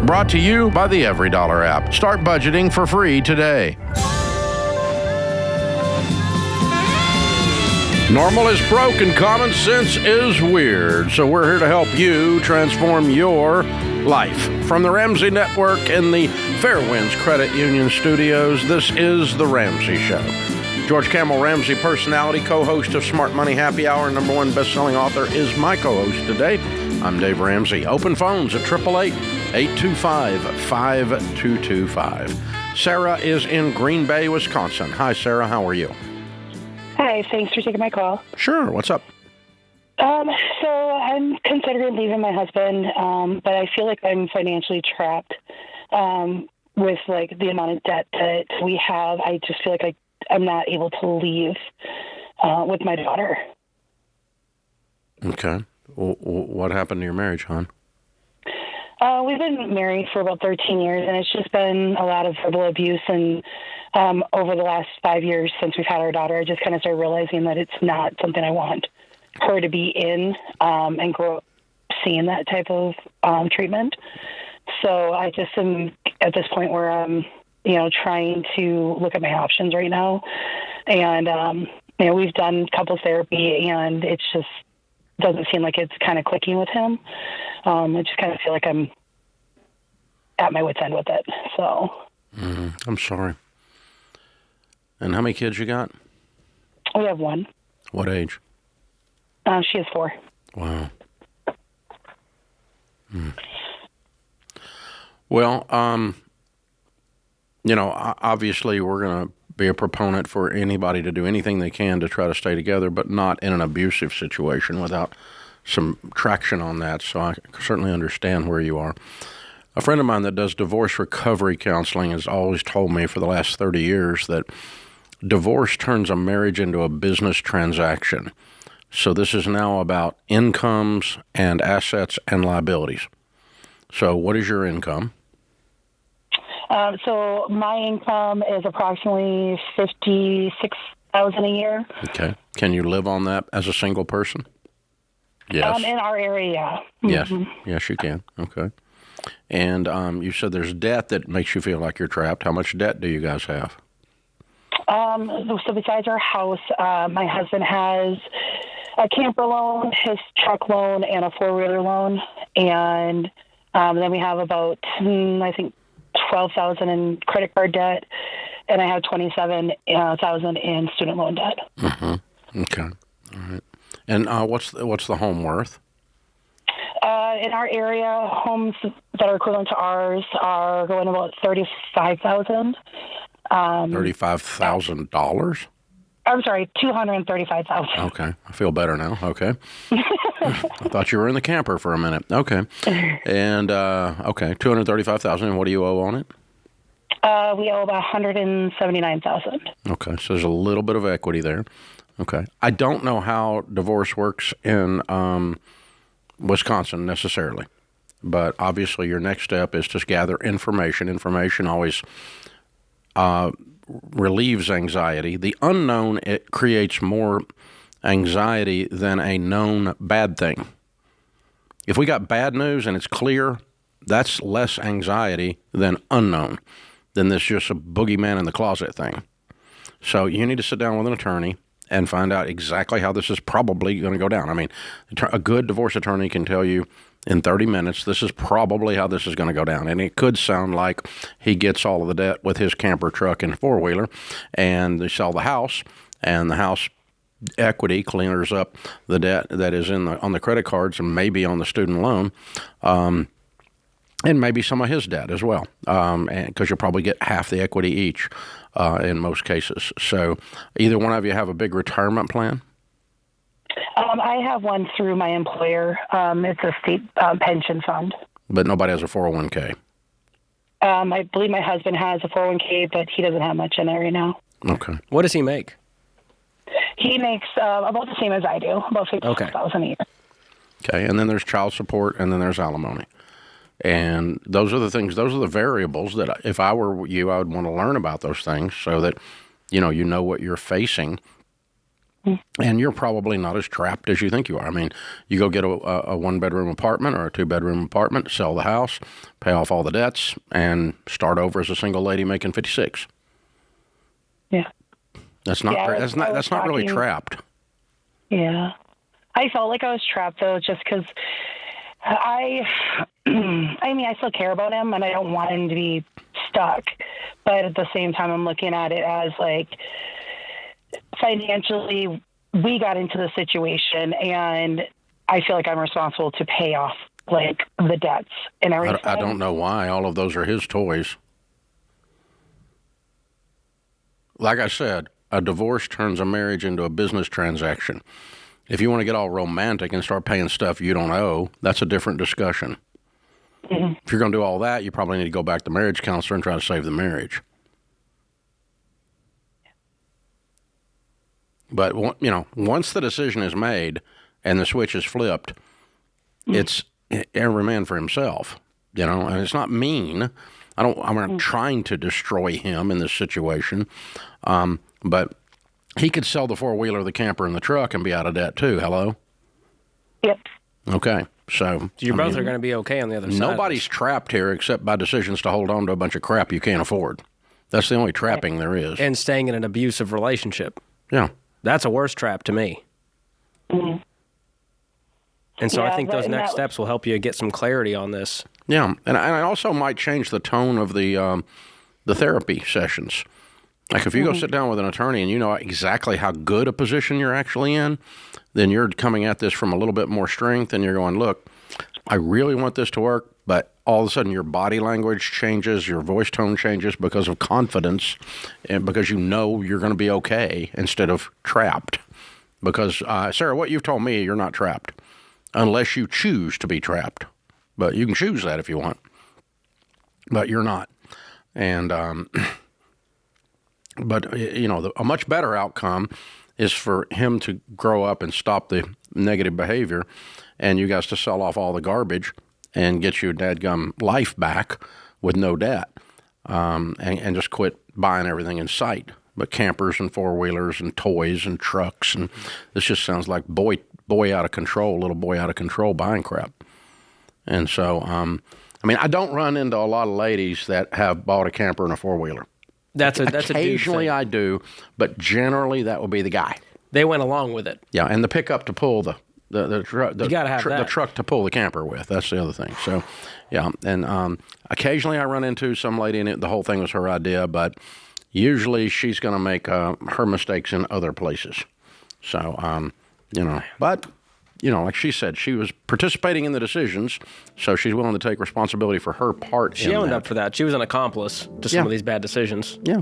Brought to you by the Every Dollar app. Start budgeting for free today. Normal is broke and common sense is weird. So we're here to help you transform your life. From the Ramsey Network in the Fairwinds Credit Union Studios, this is the Ramsey Show. George Kamel, Ramsey personality, co-host of Smart Money Happy Hour, #1 best-selling author, is my co-host today. I'm Dave Ramsey. Open phones at 888-825-5225. Sarah is in Green Bay, Wisconsin. Hi, Sarah. How are you? Hi. Thanks for taking my call. Sure. What's up? So I'm considering leaving my husband, but I feel like I'm financially trapped with like the amount of debt that we have. I just feel like I'm not able to leave with my daughter. Okay. What happened to your marriage, hon? We've been married for about 13 years, and it's just been a lot of verbal abuse. And over the last 5 years since we've had our daughter, I just kind of started realizing that it's not something I want her to be in and grow up seeing that type of treatment. So I just am at this point where I'm, trying to look at my options right now. And, we've done couples therapy, and it's just doesn't seem like it's kind of clicking with him. I just kind of feel like I'm at my wit's end with it. So I'm sorry. And how many kids you got? We have one. What age? She is 4. Wow. Well, obviously we're going to be a proponent for anybody to do anything they can to try to stay together, but not in an abusive situation without some traction on that. So I certainly understand where you are. A friend of mine that does divorce recovery counseling has always told me for the last 30 years that divorce turns a marriage into a business transaction. So this is now about incomes and assets and liabilities. So what is your income? So my income is approximately $56,000 a year. Okay. Can you live on that as a single person? Yes. In our area. Yes. Mm-hmm. Yes, you can. Okay. And you said there's debt that makes you feel like you're trapped. How much debt do you guys have? So besides our house, my husband has a camper loan, his truck loan, and a 4-wheeler loan. And then we have about, I think, $12,000 in credit card debt, and I have $27,000 in student loan debt. Mm-hmm. Okay. All right. And what's the home worth? In our area, homes that are equivalent to ours are going about $35,000. $35,000? I'm sorry, $235,000. Okay, I feel better now. Okay. I thought you were in the camper for a minute. Okay. And, $235,000. And what do you owe on it? We owe about $179,000. Okay, so there's a little bit of equity there. Okay. I don't know how divorce works in Wisconsin necessarily, but obviously your next step is to gather information. Information always relieves anxiety. The unknown, it creates more anxiety than a known bad thing. If we got bad news and it's clear, that's less anxiety than unknown, than this just a boogeyman in the closet thing. So you need to sit down with an attorney and find out exactly how this is probably going to go down. I mean, a good divorce attorney can tell you in 30 minutes, this is probably how this is going to go down. And it could sound like he gets all of the debt with his camper truck and 4-wheeler, and they sell the house, and the house equity clears up the debt that is on the credit cards and maybe on the student loan, and maybe some of his debt as well, because you'll probably get half the equity each in most cases. So either one of you have a big retirement plan? I have one through my employer. It's a state pension fund. But nobody has a 401k? I believe my husband has a 401k, but he doesn't have much in it right now. Okay. What does he make? He makes about the same as I do, about $50,000 a year. Okay, and then there's child support, and then there's alimony. And those are the things, those are the variables that if I were you, I would want to learn about those things so that, you know what you're facing And you're probably not as trapped as you think you are. I mean, you go get a one-bedroom apartment or a two-bedroom apartment, sell the house, pay off all the debts, and start over as a single lady making 56. Yeah. That's not that's not really trapped. Yeah. I felt like I was trapped, though, just because I mean, I still care about him, and I don't want him to be stuck. But at the same time, I'm looking at it as, like, financially, we got into the situation, and I feel like I'm responsible to pay off, like, the debts and everything. I don't know why. All of those are his toys. Like I said, a divorce turns a marriage into a business transaction. If you want to get all romantic and start paying stuff you don't owe, that's a different discussion. Mm-hmm. If you're going to do all that, you probably need to go back to marriage counselor and try to save the marriage. But, you know, once the decision is made and the switch is flipped, it's every man for himself, you know, and it's not mean. I'm not trying to destroy him in this situation, but he could sell the four-wheeler, the camper, and the truck and be out of debt too. Hello? Yep. Okay. So you both are going to be okay on the other side. Nobody's trapped here except by decisions to hold on to a bunch of crap you can't afford. That's the only trapping there is. And staying in an abusive relationship. Yeah. That's a worse trap to me. Mm-hmm. And so I think those next steps will help you get some clarity on this. Yeah, and I also might change the tone of the therapy sessions. Like if you go sit down with an attorney and you know exactly how good a position you're actually in, then you're coming at this from a little bit more strength and you're going, look, I really want this to work, but all of a sudden your body language changes, your voice tone changes because of confidence and because you know you're going to be okay instead of trapped. Because, Sarah, what you've told me, you're not trapped unless you choose to be trapped. But you can choose that if you want. But you're not. And, but, you know, a much better outcome is for him to grow up and stop the negative behavior and you guys to sell off all the garbage and get your dadgum life back with no debt and just quit buying everything in sight. But campers and four-wheelers and toys and trucks. And this just sounds like boy out of control, little boy out of control buying crap. And so, I mean, I don't run into a lot of ladies that have bought a camper and a four-wheeler. That's occasionally I do, but generally that will be the guy. They went along with it. Yeah, and the pickup to pull the truck to pull the camper with. That's the other thing. So, yeah, and occasionally I run into some lady and the whole thing was her idea, but usually she's going to make her mistakes in other places. So, you know, but, you know, like she said, she was participating in the decisions, so she's willing to take responsibility for her part in that. She owned up for that. She was an accomplice to some of these bad decisions. Yeah.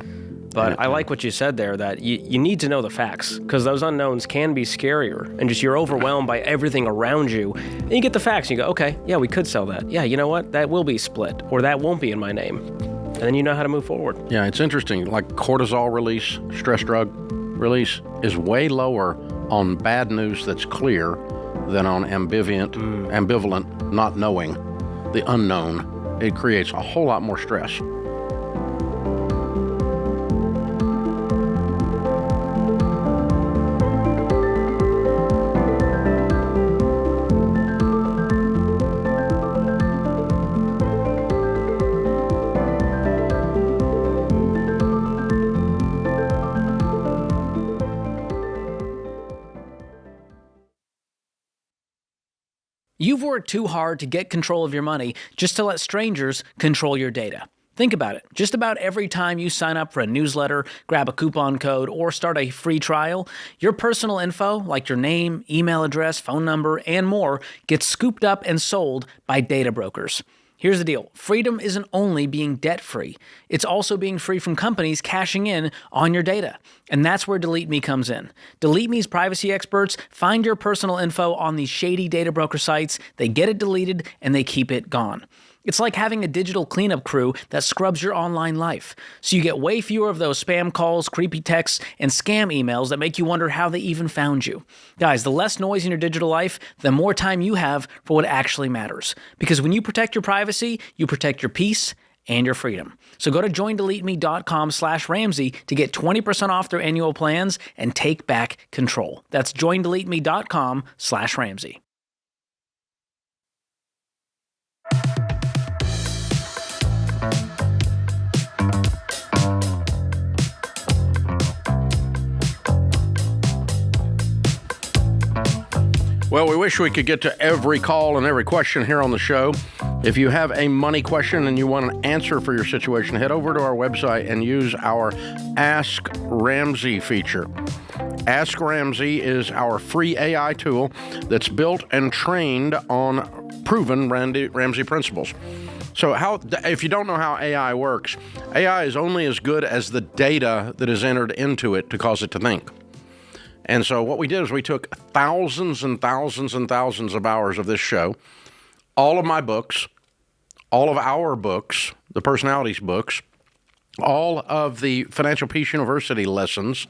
But I like what you said there, that you need to know the facts, because those unknowns can be scarier, and just you're overwhelmed by everything around you. And you get the facts, and you go, okay, yeah, we could sell that. Yeah, you know what? That will be split, or that won't be in my name. And then you know how to move forward. Yeah, it's interesting. Like cortisol release, stress drug release is way lower on bad news that's clear than on ambivalent, not knowing, the unknown. It creates a whole lot more stress. You've worked too hard to get control of your money just to let strangers control your data. Think about it. Just about every time you sign up for a newsletter, grab a coupon code, or start a free trial, your personal info, like your name, email address, phone number, and more, gets scooped up and sold by data brokers. Here's the deal. Freedom isn't only being debt-free. It's also being free from companies cashing in on your data. And that's where Delete Me comes in. Delete Me's privacy experts find your personal info on these shady data broker sites, they get it deleted, and they keep it gone. It's like having a digital cleanup crew that scrubs your online life. So you get way fewer of those spam calls, creepy texts, and scam emails that make you wonder how they even found you. Guys, the less noise in your digital life, the more time you have for what actually matters. Because when you protect your privacy, you protect your peace and your freedom. So go to joindeleteme.com/Ramsey to get 20% off their annual plans and take back control. That's joindeleteme.com/Ramsey. Well, we wish we could get to every call and every question here on the show. If you have a money question and you want an answer for your situation, head over to our website and use our Ask Ramsey feature. Ask Ramsey is our free AI tool that's built and trained on proven Ramsey principles. So if you don't know how AI works, AI is only as good as the data that is entered into it to cause it to think. And so what we did is we took thousands and thousands and thousands of hours of this show, all of my books, all of our books, the personalities books, all of the Financial Peace University lessons,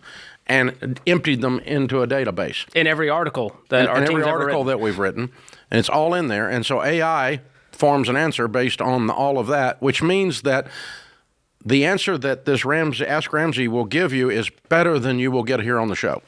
and emptied them into a database. In every article that our team's ever written. That we've written, and it's all in there. And so AI forms an answer based on all of that, which means that the answer that this Ask Ramsey will give you is better than you will get here on the show.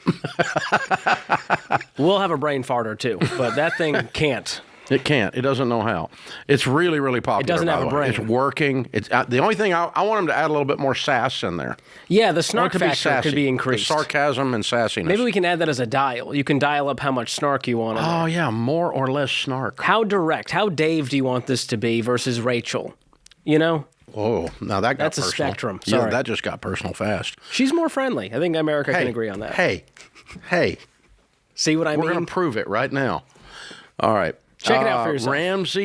We'll have a brain fart or two, but that thing can't. It can't. It doesn't know how. It's really, really popular. It doesn't have a brain. It's working. It's the only thing I want them to add a little bit more sass in there. Yeah, the snark factor could be increased. The sarcasm and sassiness. Maybe we can add that as a dial. You can dial up how much snark you want. Oh, yeah, more or less snark. How direct, how Dave do you want this to be versus Rachel? You know? Whoa, now that got That's personal. a spectrum. Sorry. Yeah, that just got personal fast. She's more friendly. I think America can agree on that. Hey. See what I mean? We're going to prove it right now. All right. Check it out for yourself.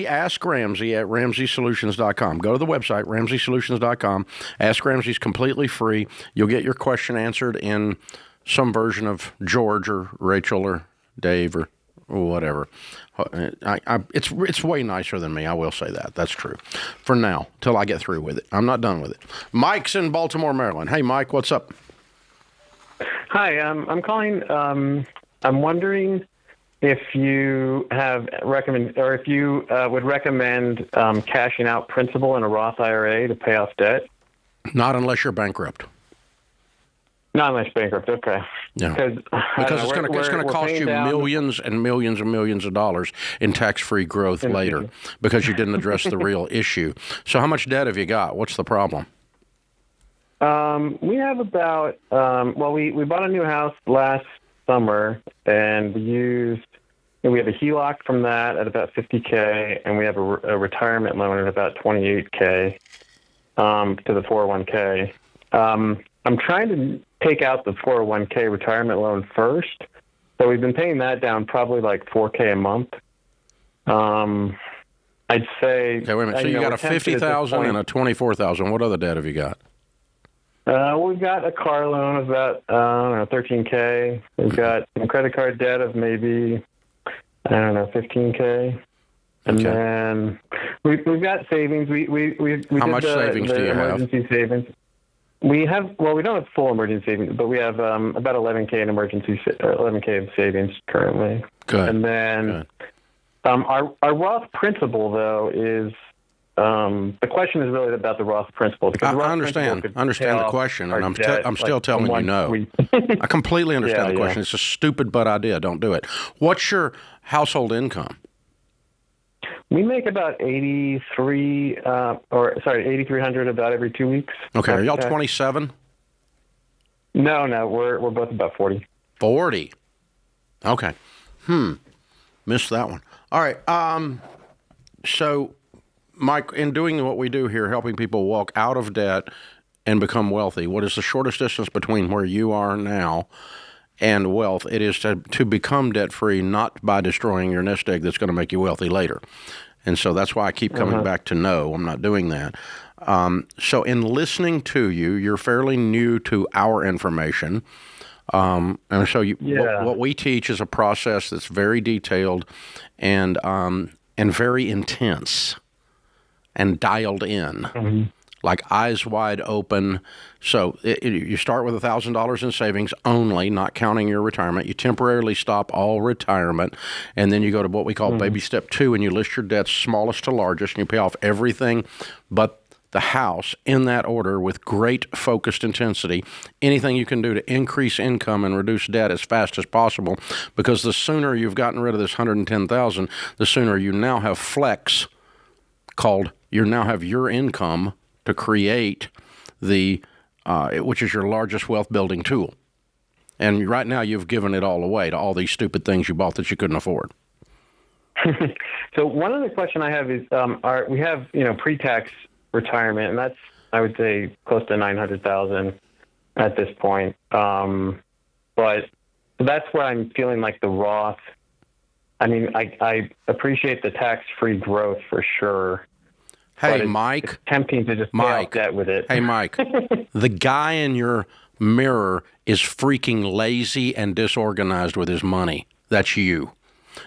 Ask Ramsey at RamseySolutions.com. Go to the website, RamseySolutions.com. Ask Ramsey's completely free. You'll get your question answered in some version of George or Rachel or Dave or whatever. It's way nicer than me. I will say that. That's true. For now, till I get through with it. I'm not done with it. Mike's in Baltimore, Maryland. Hey, Mike, what's up? Hi, I'm calling. I'm wondering if you would recommend cashing out principal in a Roth IRA to pay off debt. Not unless you're bankrupt. Not unless bankrupt. Okay. Yeah. Because it's going to cost you millions and millions and millions of dollars in tax-free growth later because you didn't address the real issue. So how much debt have you got? What's the problem? We have about we bought a new house last summer and we have a HELOC from that at about $50K, and we have a retirement loan at about $28K to the 401K. I'm trying to take out the 401K retirement loan first, so we've been paying that down probably like $4K a month. I'd say. Okay, wait a minute. So you got a $50,000 and a $24,000. What other debt have you got? We've got a car loan of about $13K. We've got some credit card debt of maybe $15K. And then we've got savings. We How much savings do you have? Emergency savings. We have, we don't have full emergency savings, but we have about $11K in $11K of savings currently. Good. And then our Roth principal, though, is the question is really about the Roth principal. Because I understand the question, and I'm still telling you no. I completely understand the question. It's a stupid butt idea. Don't do it. What's your household income? We make about $8,300 about every 2 weeks. Okay, are y'all 27? No, we're both about 40. 40. Okay. Missed that one. All right. So, Mike, in doing what we do here, helping people walk out of debt and become wealthy, what is the shortest distance between where you are now and wealth? It is to become debt-free, not by destroying your nest egg that's going to make you wealthy later. And so that's why I keep coming back to no, I'm not doing that. So in listening to you, you're fairly new to our information. And so what we teach is a process that's very detailed and very intense and dialed in. Like eyes wide open. So you start with $1,000 in savings only, not counting your retirement. You temporarily stop all retirement, and then you go to what we call baby step 2, and you list your debts smallest to largest, and you pay off everything but the house in that order with great focused intensity. Anything you can do to increase income and reduce debt as fast as possible, because the sooner you've gotten rid of this $110,000, the sooner you now have flex, called you now have your income to create the which is your largest wealth building tool. And right now you've given it all away to all these stupid things you bought that you couldn't afford. So one other question I have is, we have, pre-tax retirement, and that's, I would say, close to $900,000 at this point. But that's where I'm feeling like the Roth. I mean, I appreciate the tax-free growth for sure. Hey, Mike. It's tempting to just pay off debt with it. Hey, Mike. The guy in your mirror is freaking lazy and disorganized with his money. That's you.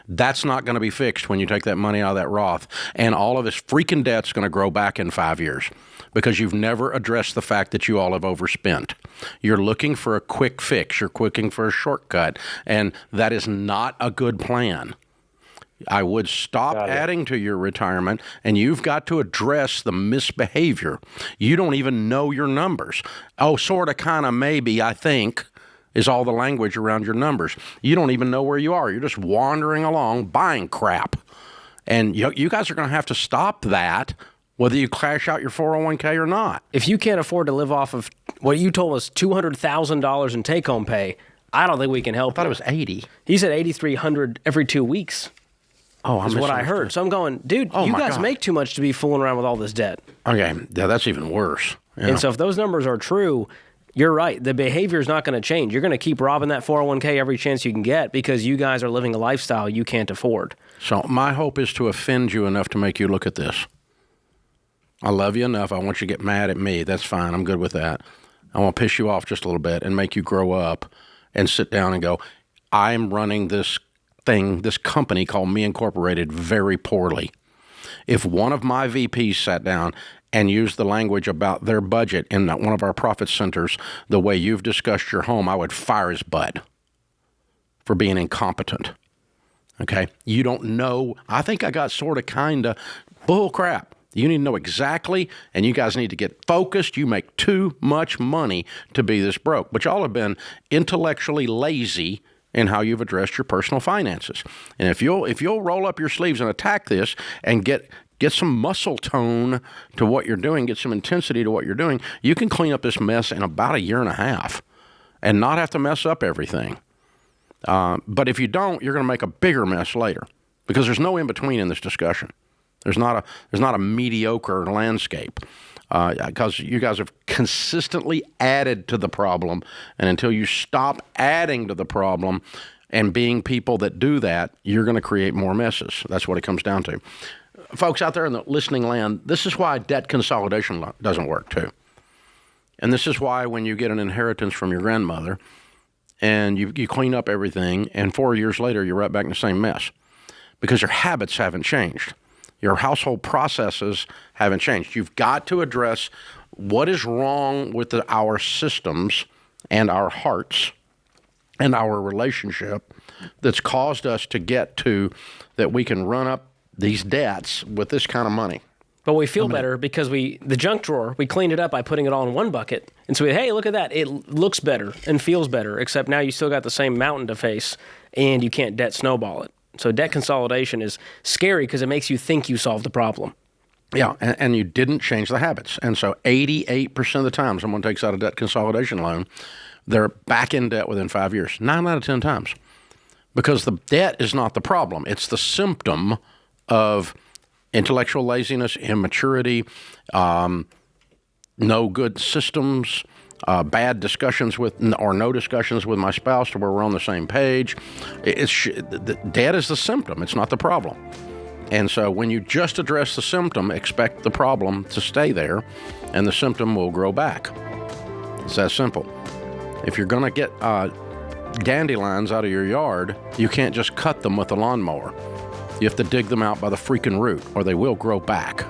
That's not going to be fixed when you take that money out of that Roth. And all of his freaking debt's going to grow back in 5 years because you've never addressed the fact that you all have overspent. You're looking for a quick fix. You're looking for a shortcut. And that is not a good plan. I would stop adding to your retirement, and you've got to address the misbehavior. You don't even know your numbers. Oh, sort of, kind of, maybe, I think, is all the language around your numbers. You don't even know where you are. You're just wandering along buying crap. And you guys are going to have to stop that, whether you cash out your 401k or not. If you can't afford to live off of what you told us, $200,000 in take-home pay, I don't think we can help. I thought it was 80. He said $8,300 every 2 weeks. Oh, is what I heard. So I'm going, dude, you guys make too much to be fooling around with all this debt. Okay, yeah, that's even worse. Yeah. And so if those numbers are true, you're right. The behavior is not going to change. You're going to keep robbing that 401k every chance you can get because you guys are living a lifestyle you can't afford. So my hope is to offend you enough to make you look at this. I love you enough. I want you to get mad at me. That's fine. I'm good with that. I want to piss you off just a little bit and make you grow up and sit down and go, I'm running this company called Me Incorporated very poorly. If one of my VPs sat down and used the language about their budget in one of our profit centers the way you've discussed your home, I would fire his butt for being incompetent. Okay? You don't know. I think I got sort of kind of bull crap. You need to know exactly, and you guys need to get focused. You make too much money to be this broke. But y'all have been intellectually lazy in how you've addressed your personal finances. And if you'll roll up your sleeves and attack this and get some muscle tone to what you're doing, get some intensity to what you're doing, you can clean up this mess in about a year and a half and not have to mess up everything. But if you don't, you're going to make a bigger mess later because there's no in-between in this discussion. There's not a mediocre landscape. Because you guys have consistently added to the problem, and until you stop adding to the problem and being people that do that, you're going to create more messes. That's what it comes down to. Folks out there in the listening land, this is why debt consolidation doesn't work too. And this is why when you get an inheritance from your grandmother and you clean up everything, and 4 years later you're right back in the same mess because your habits haven't changed. Your household processes haven't changed. You've got to address what is wrong with our systems and our hearts and our relationship that's caused us to get to that we can run up these debts with this kind of money. But we feel better because the junk drawer, we cleaned it up by putting it all in one bucket. And so hey, look at that. It looks better and feels better, except now you still got the same mountain to face and you can't debt snowball it. So debt consolidation is scary because it makes you think you solved the problem. Yeah, and you didn't change the habits. And so 88% of the time someone takes out a debt consolidation loan, they're back in debt within 5 years. 9 out of 10 times. Because the debt is not the problem. It's the symptom of intellectual laziness, immaturity, no good systems, bad discussions or no discussions with my spouse to where we're on the same page. Debt is the symptom. It's not the problem. And so when you just address the symptom, expect the problem to stay there, and the symptom will grow back. It's that simple. If you're going to get dandelions out of your yard, you can't just cut them with a lawnmower. You have to dig them out by the freaking root, or they will grow back.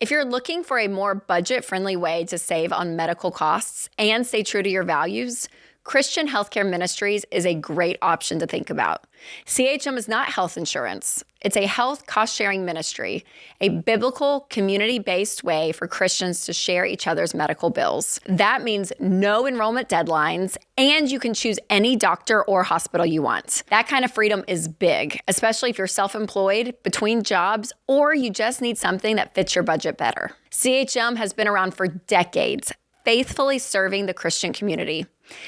If you're looking for a more budget-friendly way to save on medical costs and stay true to your values, Christian Healthcare Ministries is a great option to think about. CHM is not health insurance. It's a health cost-sharing ministry, a biblical, community-based way for Christians to share each other's medical bills. That means no enrollment deadlines, and you can choose any doctor or hospital you want. That kind of freedom is big, especially if you're self-employed, between jobs, or you just need something that fits your budget better. CHM has been around for decades, faithfully serving the Christian community.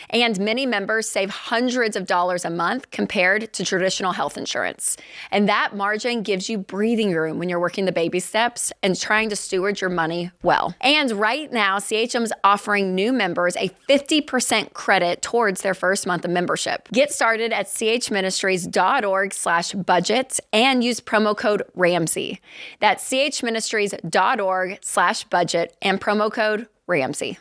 And many members save hundreds of dollars a month compared to traditional health insurance. And that margin gives you breathing room when you're working the baby steps and trying to steward your money well. And right now, CHM is offering new members a 50% credit towards their first month of membership. Get started at chministries.org/budget and use promo code Ramsey. That's chministries.org/budget and promo code Ramsey.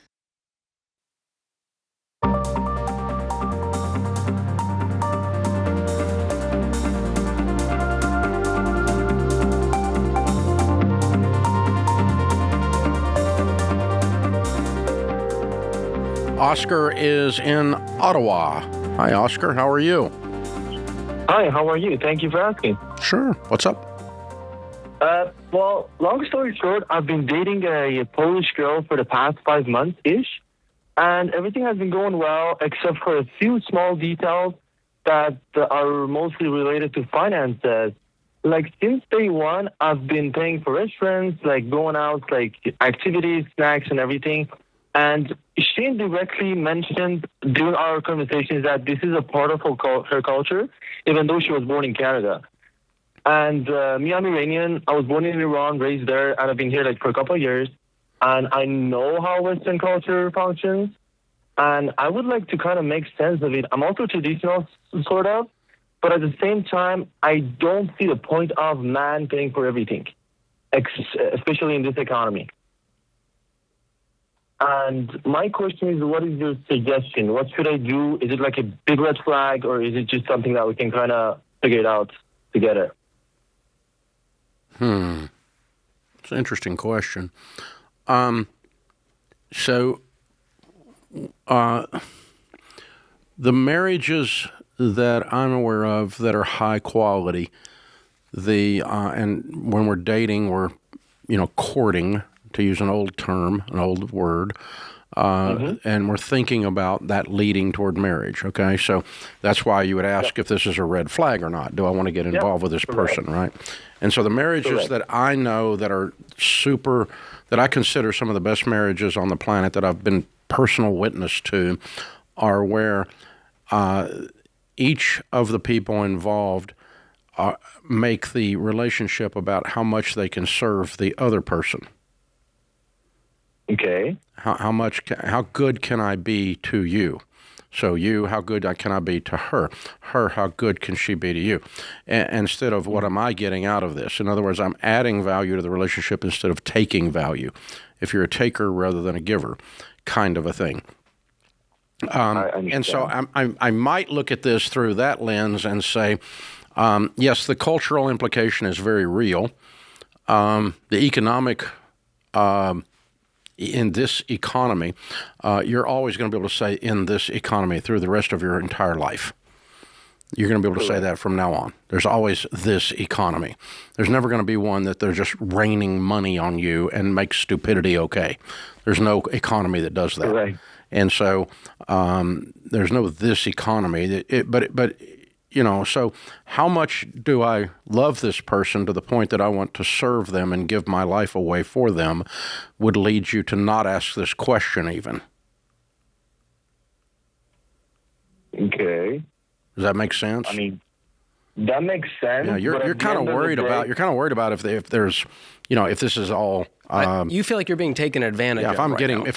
Oscar is in Ottawa. Hi, Oscar. How are you? Hi, how are you? Thank you for asking. Sure. What's up? Well, long story short, I've been dating a Polish girl for the past 5 months-ish, and everything has been going well except for a few small details that are mostly related to finances. Like, since day one, I've been paying for restaurants, like going out, like activities, snacks, and everything. And she indirectly mentioned during our conversations that this is a part of her culture, even though she was born in Canada. And me, I'm Iranian. I was born in Iran, raised there, and I've been here like for a couple of years. And I know how Western culture functions. And I would like to kind of make sense of it. I'm also traditional, sort of. But at the same time, I don't see the point of man paying for everything, especially in this economy. And my question is, what is your suggestion? What should I do? Is it like a big red flag, or is it just something that we can kind of figure it out together? It's an interesting question. So the marriages that I'm aware of that are high quality, and when we're dating, we're, courting, to use an old term, an old word, and we're thinking about that leading toward marriage, okay? So that's why you would ask if this is a red flag or not. Do I want to get involved with this person, right? And so the marriages that I know that are that I consider some of the best marriages on the planet that I've been personal witness to are where each of the people involved make the relationship about how much they can serve the other person. Okay. How good can I be to you? So you, how good can I be to her? Her, how good can she be to you? Instead of what am I getting out of this? In other words, I'm adding value to the relationship instead of taking value. If you're a taker rather than a giver, kind of a thing. And so I might look at this through that lens and say, yes, the cultural implication is very real. The economic in this economy, you're always going to be able to say in this economy through the rest of your entire life. You're going to be able to say that from now on. There's always this economy. There's never going to be one that they're just raining money on you and makes stupidity okay. There's no economy that does that. Right. And so there's no this economy. But so how much do I love this person to the point that I want to serve them and give my life away for them would lead you to not ask this question even. Okay. Does that make sense? I mean, that makes sense. Yeah, you're kind of worried about if there's, if this is all. You feel like you're being taken advantage of. If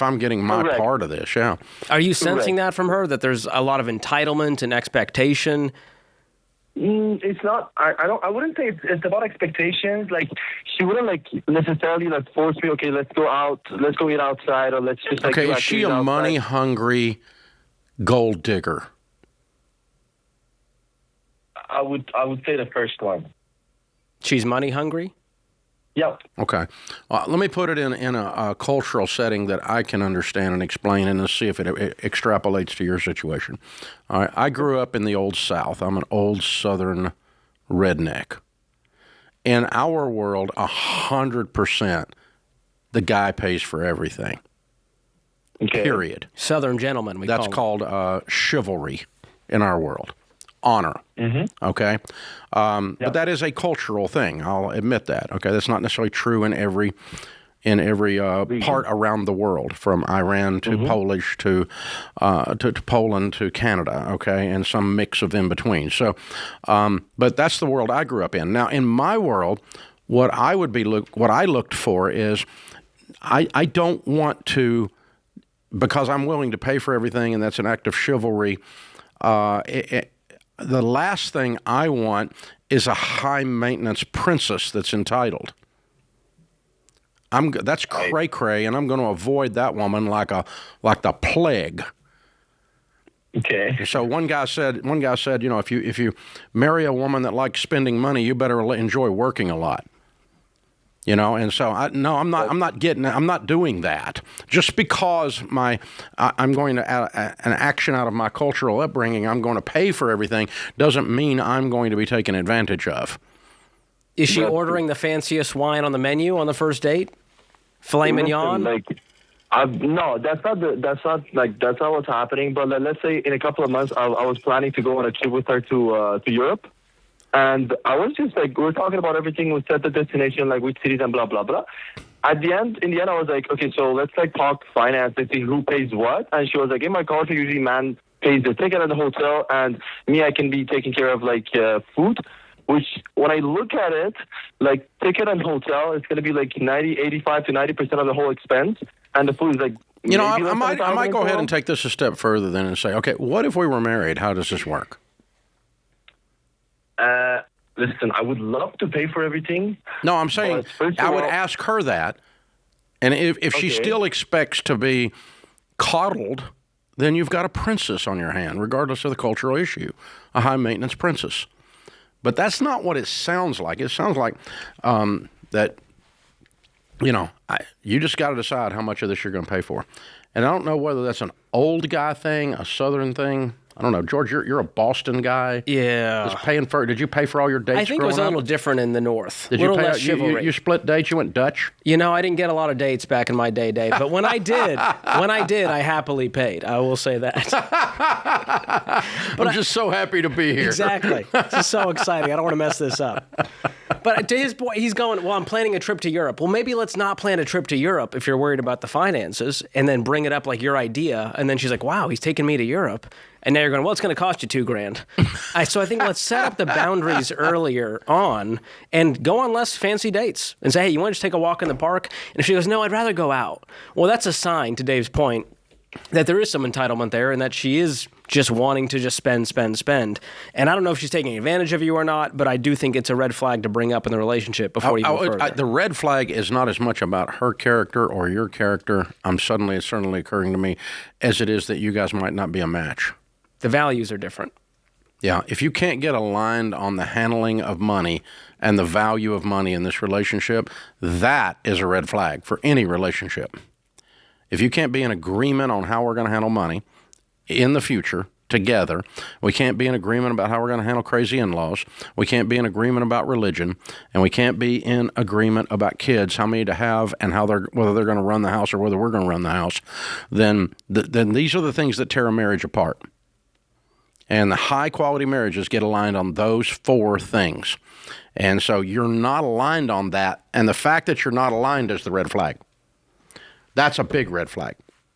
I'm getting my part of this, yeah. Are you sensing that from her, that there's a lot of entitlement and expectation? It's not. I wouldn't say it's about expectations. Like, she wouldn't necessarily force me. Okay, let's go out. Let's go eat outside, or let's just Okay, is she a money hungry gold digger? I would say the first one. She's money hungry? Yep. Okay. Let me put it in a cultural setting that I can understand and explain, and let's see if it extrapolates to your situation. All right. I grew up in the Old South. I'm an old Southern redneck. In our world, 100%, the guy pays for everything. Okay. Period. Southern gentleman, That's called chivalry in our world. Honor. Mm-hmm. Okay? But that is a cultural thing. I'll admit that. Okay? That's not necessarily true in every part around the world, from Iran to Polish to Poland to Canada, okay, and some mix of in between. So, but that's the world I grew up in. Now, in my world, what I looked for is I don't want to, because I'm willing to pay for everything, and that's an act of chivalry. The last thing I want is a high-maintenance princess that's entitled. That's cray-cray, and I'm going to avoid that woman like the plague. Okay. So one guy said, you know, if you marry a woman that likes spending money, you better enjoy working a lot. You know, and so I'm not doing that. Just because I'm going to add an action out of my cultural upbringing, I'm going to pay for everything, doesn't mean I'm going to be taken advantage of. Is she ordering the fanciest wine on the menu on the first date? Filet mignon? No, that's not what's happening. But let's say in a couple of months, I was planning to go on a trip with her to Europe. And I was just we were talking about everything. We set the destination, which cities and blah, blah, blah. In the end, I was like, okay, so let's talk finance and see who pays what. And she was like, in my culture, usually man pays the ticket at the hotel, and me, I can be taking care of food. Which, when I look at it, ticket and hotel, it's going to be 85 to 90% of the whole expense. And the food is You know, I might go ahead and take this a step further then and say, okay, what if we were married? How does this work? Listen, I would love to pay for everything. No, I'm saying I would ask her that. And if she still expects to be coddled, then you've got a princess on your hand, regardless of the cultural issue, a high-maintenance princess. But that's not what it sounds like. It sounds like that, you know, you just got to decide how much of this you're going to pay for. And I don't know whether that's an old guy thing, a Southern thing. I don't know. George, you're a Boston guy. Yeah. Did you pay for all your dates? I think it was a little different in the North. Did you pay? You split dates? You went Dutch? You know, I didn't get a lot of dates back in my day, Dave. But when I did, I happily paid. I will say that. I'm just so happy to be here. Exactly. This is so exciting. I don't want to mess this up. But to his point, he's going, well, I'm planning a trip to Europe. Well, maybe let's not plan a trip to Europe if you're worried about the finances, and then bring it up like your idea. And then she's like, wow, he's taking me to Europe. And now you're going, well, it's going to cost you $2,000. So I think let's set up the boundaries earlier on and go on less fancy dates and say, hey, you want to just take a walk in the park? And if she goes, no, I'd rather go out. Well, that's a sign, to Dave's point, that there is some entitlement there and that she is just wanting to just spend. And I don't know if she's taking advantage of you or not, but I do think it's a red flag to bring up in the relationship before you go further. The red flag is not as much about her character or your character, it's certainly occurring to me, as it is that you guys might not be a match. The values are different. Yeah, if you can't get aligned on the handling of money and the value of money in this relationship, that is a red flag for any relationship. If you can't be in agreement on how we're going to handle money in the future together, we can't be in agreement about how we're going to handle crazy in-laws, we can't be in agreement about religion, and we can't be in agreement about kids, how many to have and whether they're going to run the house or whether we're going to run the house, then these are the things that tear a marriage apart. And the high-quality marriages get aligned on those four things. And so you're not aligned on that, and the fact that you're not aligned is the red flag. That's a big red flag.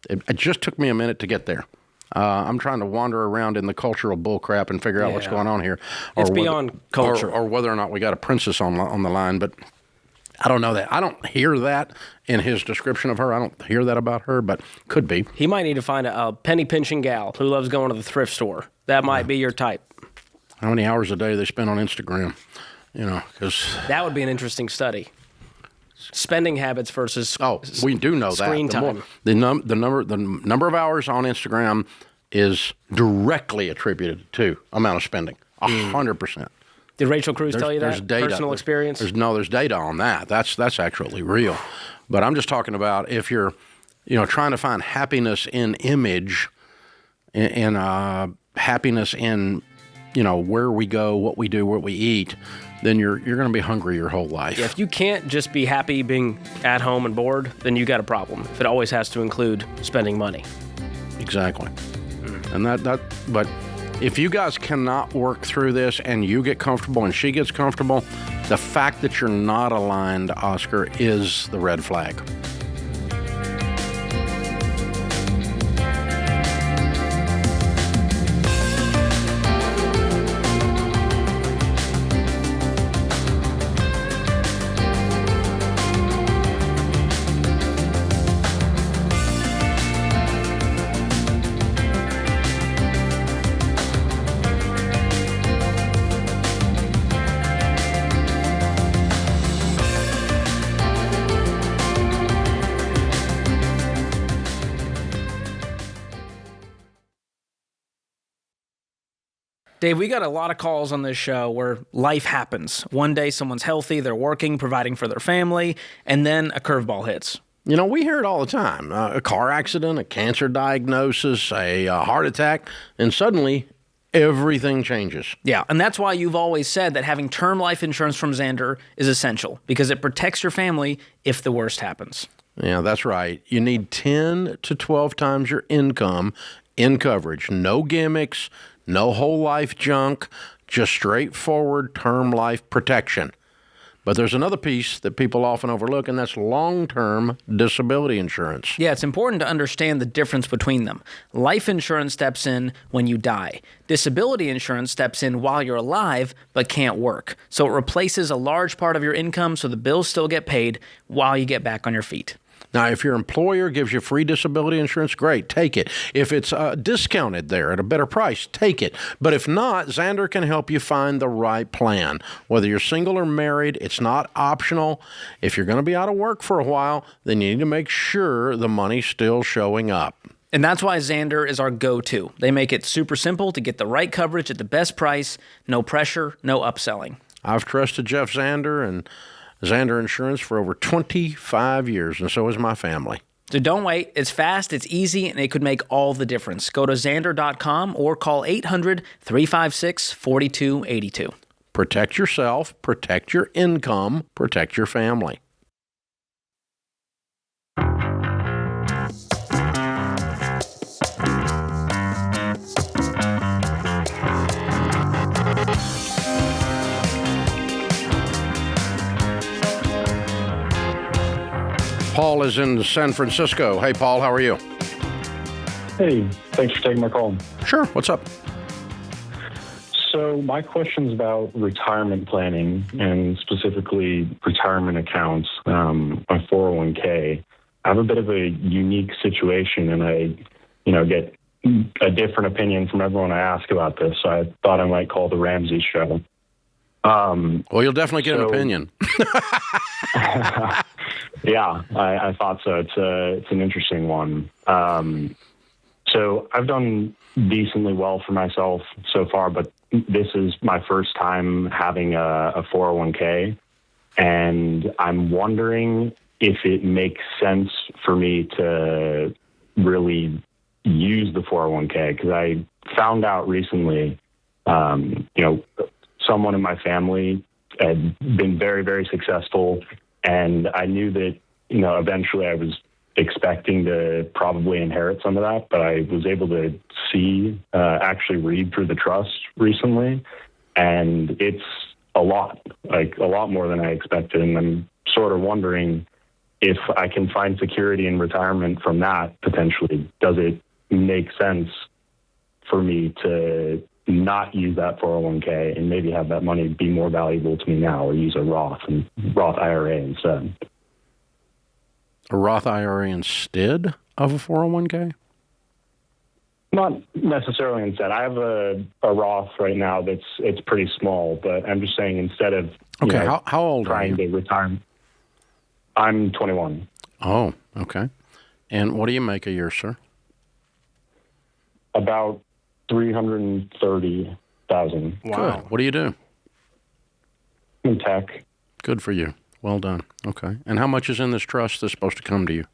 It just took me a minute to get there. I'm trying to wander around in the cultural bullcrap and figure out what's going on here. It's beyond culture. Or whether or not we got a princess on the line, but I don't know that. I don't hear that in his description of her. I don't hear that about her, but could be. He might need to find a penny-pinching gal who loves going to the thrift store. That might be your type. How many hours a day they spend on Instagram? You know, because that would be an interesting study. Spending habits versus we do know screen that. time. The number of hours on Instagram is directly attributed to amount of spending. 100%. Did Rachel Cruz tell you There's that? data. Personal experience? There's data on that. That's actually real. But I'm just talking about if you're, trying to find happiness in image, in happiness in, where we go, what we do, what we eat, then you're going to be hungry your whole life. Yeah, if you can't just be happy being at home and bored, then you got a problem. If it always has to include spending money. Exactly. And but if you guys cannot work through this and you get comfortable and she gets comfortable, the fact that you're not aligned, Oscar, is the red flag. Dave, we got a lot of calls on this show where life happens. One day someone's healthy, they're working, providing for their family, and then a curveball hits. We hear it all the time. A car accident, a cancer diagnosis, a heart attack, and suddenly everything changes. Yeah, and that's why you've always said that having term life insurance from Xander is essential, because it protects your family if the worst happens. Yeah, that's right. You need 10 to 12 times your income in coverage. No gimmicks, no whole life junk, just straightforward term life protection. But there's another piece that people often overlook, and that's long-term disability insurance. Yeah, it's important to understand the difference between them. Life insurance steps in when you die. Disability insurance steps in while you're alive but can't work. So it replaces a large part of your income so the bills still get paid while you get back on your feet. Now, if your employer gives you free disability insurance, great, take it. If it's discounted there at a better price, take it. But if not, Xander can help you find the right plan. Whether you're single or married, it's not optional. If you're going to be out of work for a while, then you need to make sure the money's still showing up. And that's why Xander is our go-to. They make it super simple to get the right coverage at the best price, no pressure, no upselling. I've trusted Jeff Xander and Xander Insurance for over 25 years, and so has my family. So don't wait. It's fast, it's easy, and it could make all the difference. Go to Xander.com or call 800-356-4282. Protect yourself, protect your income, protect your family. Paul is in San Francisco. Hey, Paul, how are you? Hey, thanks for taking my call. Sure. What's up? So my question is about retirement planning and specifically retirement accounts, my 401k. I have a bit of a unique situation, and I, get a different opinion from everyone I ask about this. So I thought I might call the Ramsey Show. Well, you'll definitely get an opinion. Yeah, I thought so. It's an interesting one. So I've done decently well for myself so far, but this is my first time having a 401k, and I'm wondering if it makes sense for me to really use the 401k, because I found out recently, someone in my family had been very, very successful, and I knew that, eventually I was expecting to probably inherit some of that, but I was able to actually read through the trust recently, and it's a lot more than I expected. And I'm sort of wondering if I can find security in retirement from that potentially. Does it make sense for me to not use that 401k and maybe have that money be more valuable to me now, or use a Roth IRA instead? A Roth IRA instead of a 401k? Not necessarily instead. I have a Roth right now it's pretty small, but I'm just saying instead of how old are you? Trying to retire. I'm 21. Oh, okay. And what do you make a year, sir? About $330,000. Wow. Good. What do you do? in tech. Good for you. Well done. Okay. And how much is in this trust that's supposed to come to you?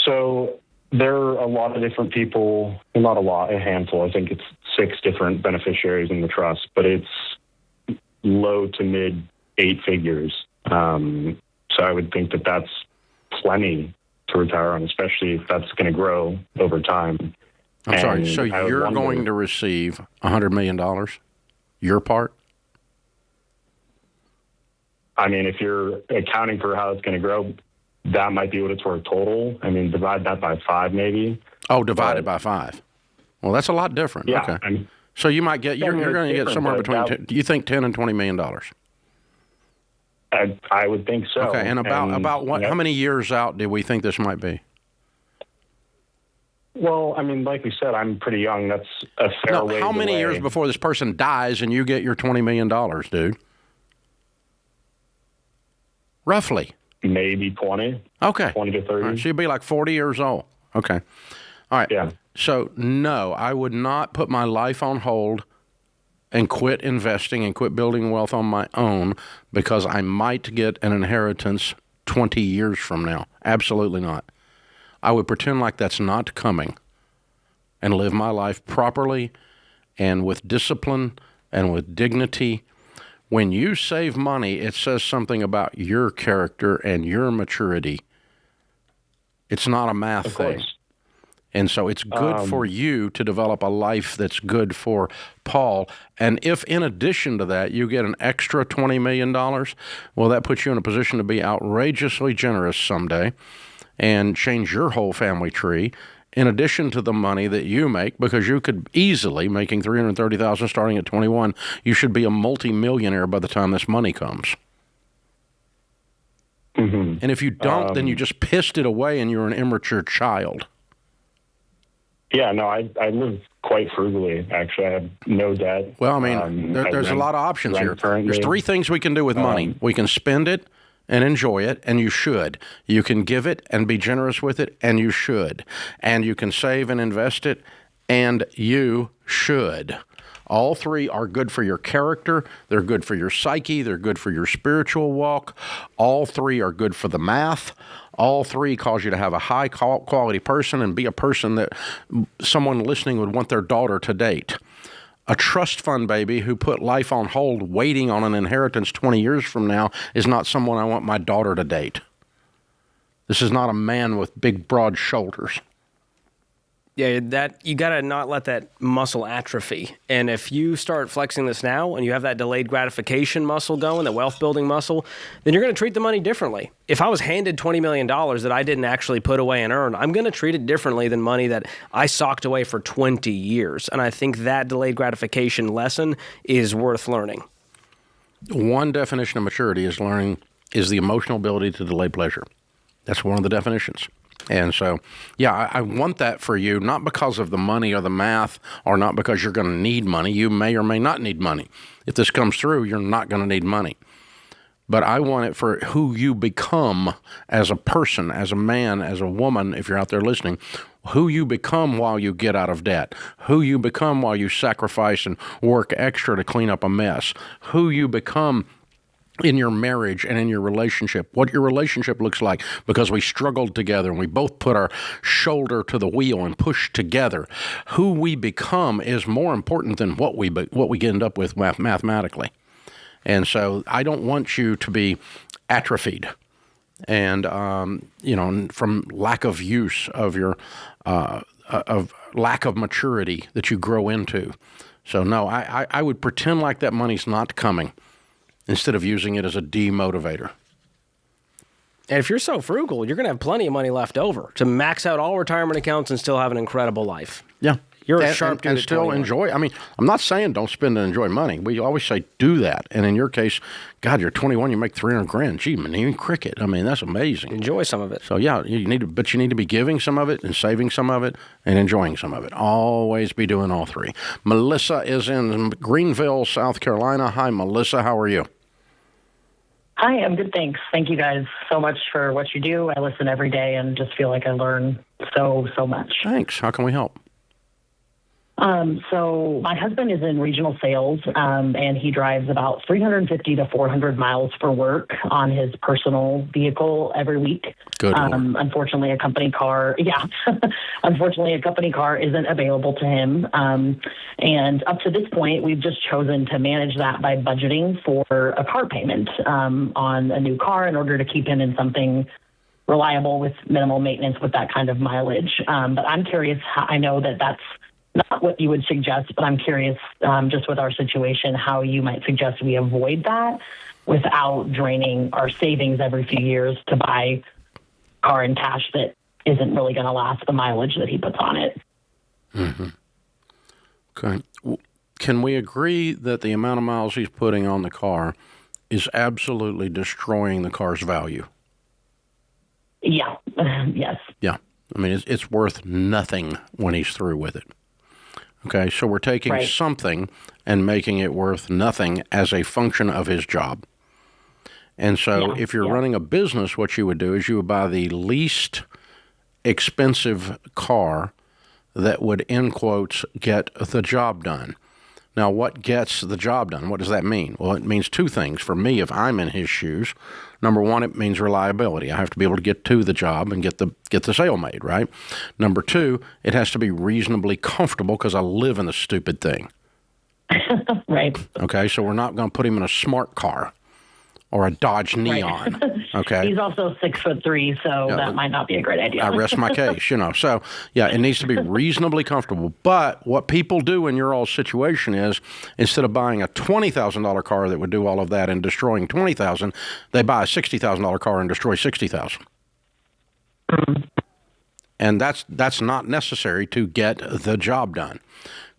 So there are a lot of different people, well, not a lot, a handful. I think it's 6 different beneficiaries in the trust, but it's low to mid 8 figures. So I would think that that's plenty to retire on, especially if that's going to grow over time. I'm sorry. So you're going to receive $100 million? Your part? I mean, if you're accounting for how it's going to grow, that might be what it's worth total. I mean, divide that by 5 maybe. Oh, divided by 5. Well, that's a lot different. Yeah. Okay. I mean, so you might get, you're going to get somewhere between, do you think $10 and $20 million? I would think so. Okay. And about what, how many years out do we think this might be? Well, I mean, like we said, I'm pretty young. That's a fair way. How many years before this person dies and you get your $20 million, dude? Roughly. Maybe 20. Okay. 20 to 30. Right, so you'd be like 40 years old. Okay. All right. Yeah. So, no, I would not put my life on hold and quit investing and quit building wealth on my own because I might get an inheritance 20 years from now. Absolutely not. I would pretend like that's not coming and live my life properly and with discipline and with dignity. When you save money, it says something about your character and your maturity. It's not a math thing. And so it's good for you to develop a life that's good for Paul. And if in addition to that you get an extra $20 million, well, that puts you in a position to be outrageously generous someday and change your whole family tree in addition to the money that you make, because you could easily, making $330,000 starting at 21, you should be a multi-millionaire by the time this money comes. Mm-hmm. And if you don't, then you just pissed it away and you're an immature child. Yeah, no, I live quite frugally, actually. I have no debt. Well, I mean, there's a lot of options here. There's 3 things we can do with money. We can spend it and enjoy it, and you should. You can give it and be generous with it, and you should. And you can save and invest it, and you should. All 3 are good for your character. They're good for your psyche. They're good for your spiritual walk. All 3 are good for the math. All 3 cause you to have a high quality person and be a person that someone listening would want their daughter to date. A trust fund baby who put life on hold waiting on an inheritance 20 years from now is not someone I want my daughter to date. This is not a man with big, broad shoulders. Yeah, that you got to not let that muscle atrophy. And if you start flexing this now and you have that delayed gratification muscle going, the wealth building muscle, then you're going to treat the money differently. If I was handed $20 million that I didn't actually put away and earn, I'm going to treat it differently than money that I socked away for 20 years. And I think that delayed gratification lesson is worth learning. One definition of maturity is the emotional ability to delay pleasure. That's one of the definitions. And so, yeah, I want that for you, not because of the money or the math or not because you're going to need money. You may or may not need money. If this comes through, you're not going to need money. But I want it for who you become as a person, as a man, as a woman, if you're out there listening, who you become while you get out of debt, who you become while you sacrifice and work extra to clean up a mess, who you become in your marriage and in your relationship, what your relationship looks like because we struggled together and we both put our shoulder to the wheel and pushed together. Who we become is more important than what we end up with mathematically. And so I don't want you to be atrophied and, from lack of use of your, of lack of maturity that you grow into. So no, I would pretend like that money's not coming, instead of using it as a demotivator. And if you're so frugal, you're going to have plenty of money left over to max out all retirement accounts and still have an incredible life. Yeah. You're a sharp dude and still 21. enjoy. I mean, I'm not saying don't spend and enjoy money. We always say do that. And in your case, God, you're 21, you make $300,000. Gee, man, even cricket. I mean, that's amazing. Enjoy some of it. So yeah, you need to be giving some of it and saving some of it and enjoying some of it. Always be doing all 3. Melissa is in Greenville, South Carolina. Hi, Melissa. How are you? Hi, I'm good, thanks. Thank you guys so much for what you do. I listen every day and just feel like I learn so much. Thanks. How can we help? So my husband is in regional sales, and he drives about 350 to 400 miles for work on his personal vehicle every week. Good. Unfortunately, a company car, unfortunately, a company car isn't available to him. And up to this point, we've just chosen to manage that by budgeting for a car payment on a new car in order to keep him in something reliable with minimal maintenance with that kind of mileage. But I'm curious, I know that that's not what you would suggest, but I'm curious, just with our situation, how you might suggest we avoid that without draining our savings every few years to buy car in cash that isn't really going to last the mileage that he puts on it. Mm-hmm. Okay. Can we agree that the amount of miles he's putting on the car is absolutely destroying the car's value? Yeah. Yes. Yeah. I mean, it's worth nothing when he's through with it. Okay, so we're taking something and making it worth nothing as a function of his job. And so if you're running a business, what you would do is you would buy the least expensive car that would, in quotes, get the job done. Now, what gets the job done? What does that mean? Well, it means two things. For me, if I'm in his shoes, number one, it means reliability. I have to be able to get to the job and get the sale made, right? Number two, it has to be reasonably comfortable because I live in the stupid thing. Right. Okay, so we're not going to put him in a smart car or a Dodge Neon. Right. Okay. He's also 6'3", so that might not be a great idea. I rest my case, So, it needs to be reasonably comfortable. But what people do in your all situation is, instead of buying a $20,000 car that would do all of that and destroying $20,000, they buy a $60,000 car and destroy $60,000. Mm-hmm. And that's not necessary to get the job done.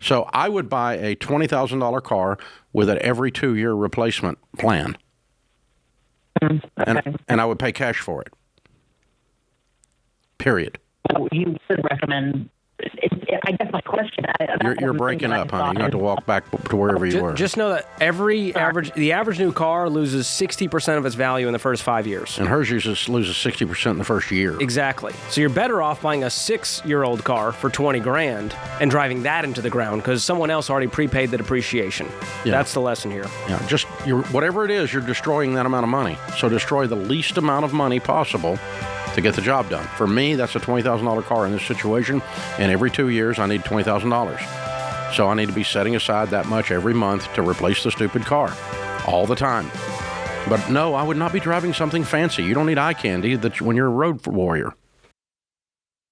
So I would buy a $20,000 car with an every 2-year replacement plan. Okay. And I would pay cash for it. Period. You would recommend. I guess my question. You're breaking up, honey. You have to walk back to wherever you were. Just know that the average new car loses 60% of its value in the first 5 years. And hers loses 60% in the first year. Exactly. So you're better off buying a 6-year-old car for $20,000 and driving that into the ground because someone else already prepaid the depreciation. Yeah. That's the lesson here. Yeah. Just whatever it is, you're destroying that amount of money. So destroy the least amount of money possible to get the job done. For me, that's a $20,000 car in this situation, and every 2 years I need $20,000. So I need to be setting aside that much every month to replace the stupid car all the time. But no, I would not be driving something fancy. You don't need eye candy when you're a road warrior.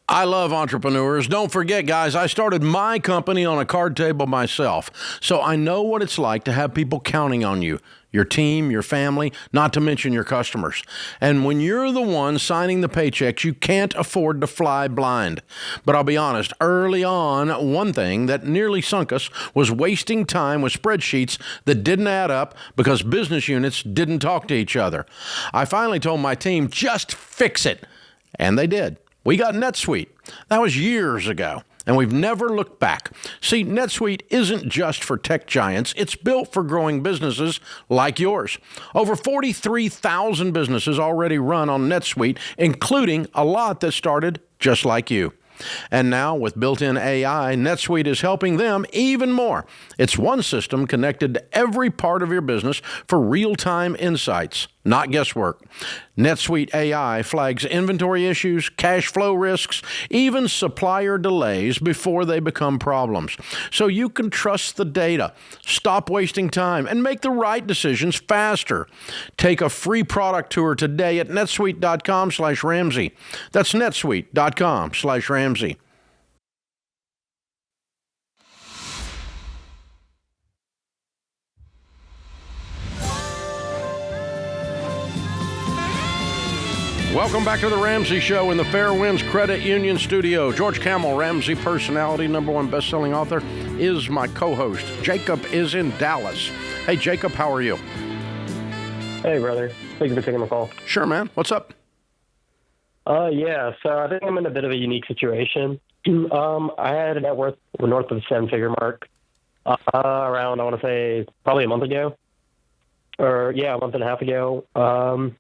I love entrepreneurs. Don't forget, guys, I started my company on a card table myself, so I know what it's like to have people counting on you. Your team, your family, not to mention your customers. And when you're the one signing the paychecks, you can't afford to fly blind. But I'll be honest, early on, one thing that nearly sunk us was wasting time with spreadsheets that didn't add up because business units didn't talk to each other. I finally told my team, just fix it. And they did. We got NetSuite. That was years ago. And we've never looked back. See, NetSuite isn't just for tech giants. It's built for growing businesses like yours. Over 43,000 businesses already run on NetSuite, including a lot that started just like you. And now, with built-in AI, NetSuite is helping them even more. It's one system connected to every part of your business for real-time insights, not guesswork. NetSuite AI flags inventory issues, cash flow risks, even supplier delays before they become problems. So you can trust the data, stop wasting time, and make the right decisions faster. Take a free product tour today at netsuite.com/Ramsey. That's netsuite.com/Ramsey. Welcome back to the Ramsey Show in the Fairwinds Credit Union studio. George Kamel, Ramsey personality, #1 best-selling author, is my co-host. Jacob is in Dallas. Hey, Jacob, how are you? Hey, brother. Thank you for taking my call. Sure, man. What's up? So I think I'm in a bit of a unique situation. I had a net worth north of the 7-figure mark around, I want to say, probably a month ago. A month and a half ago.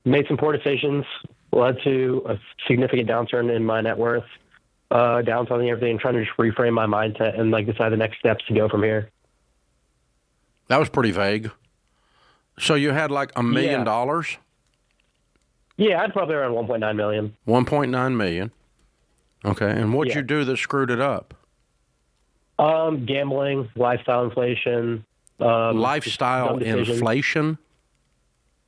Made some poor decisions, led to a significant downturn in my net worth. downsizing everything, trying to just reframe my mindset and like decide the next steps to go from here. That was pretty vague. So you had like $1 million? Yeah, I'd probably around 1.9 million. 1.9 million. Okay, and what'd you do that screwed it up? Gambling, lifestyle inflation. Lifestyle inflation?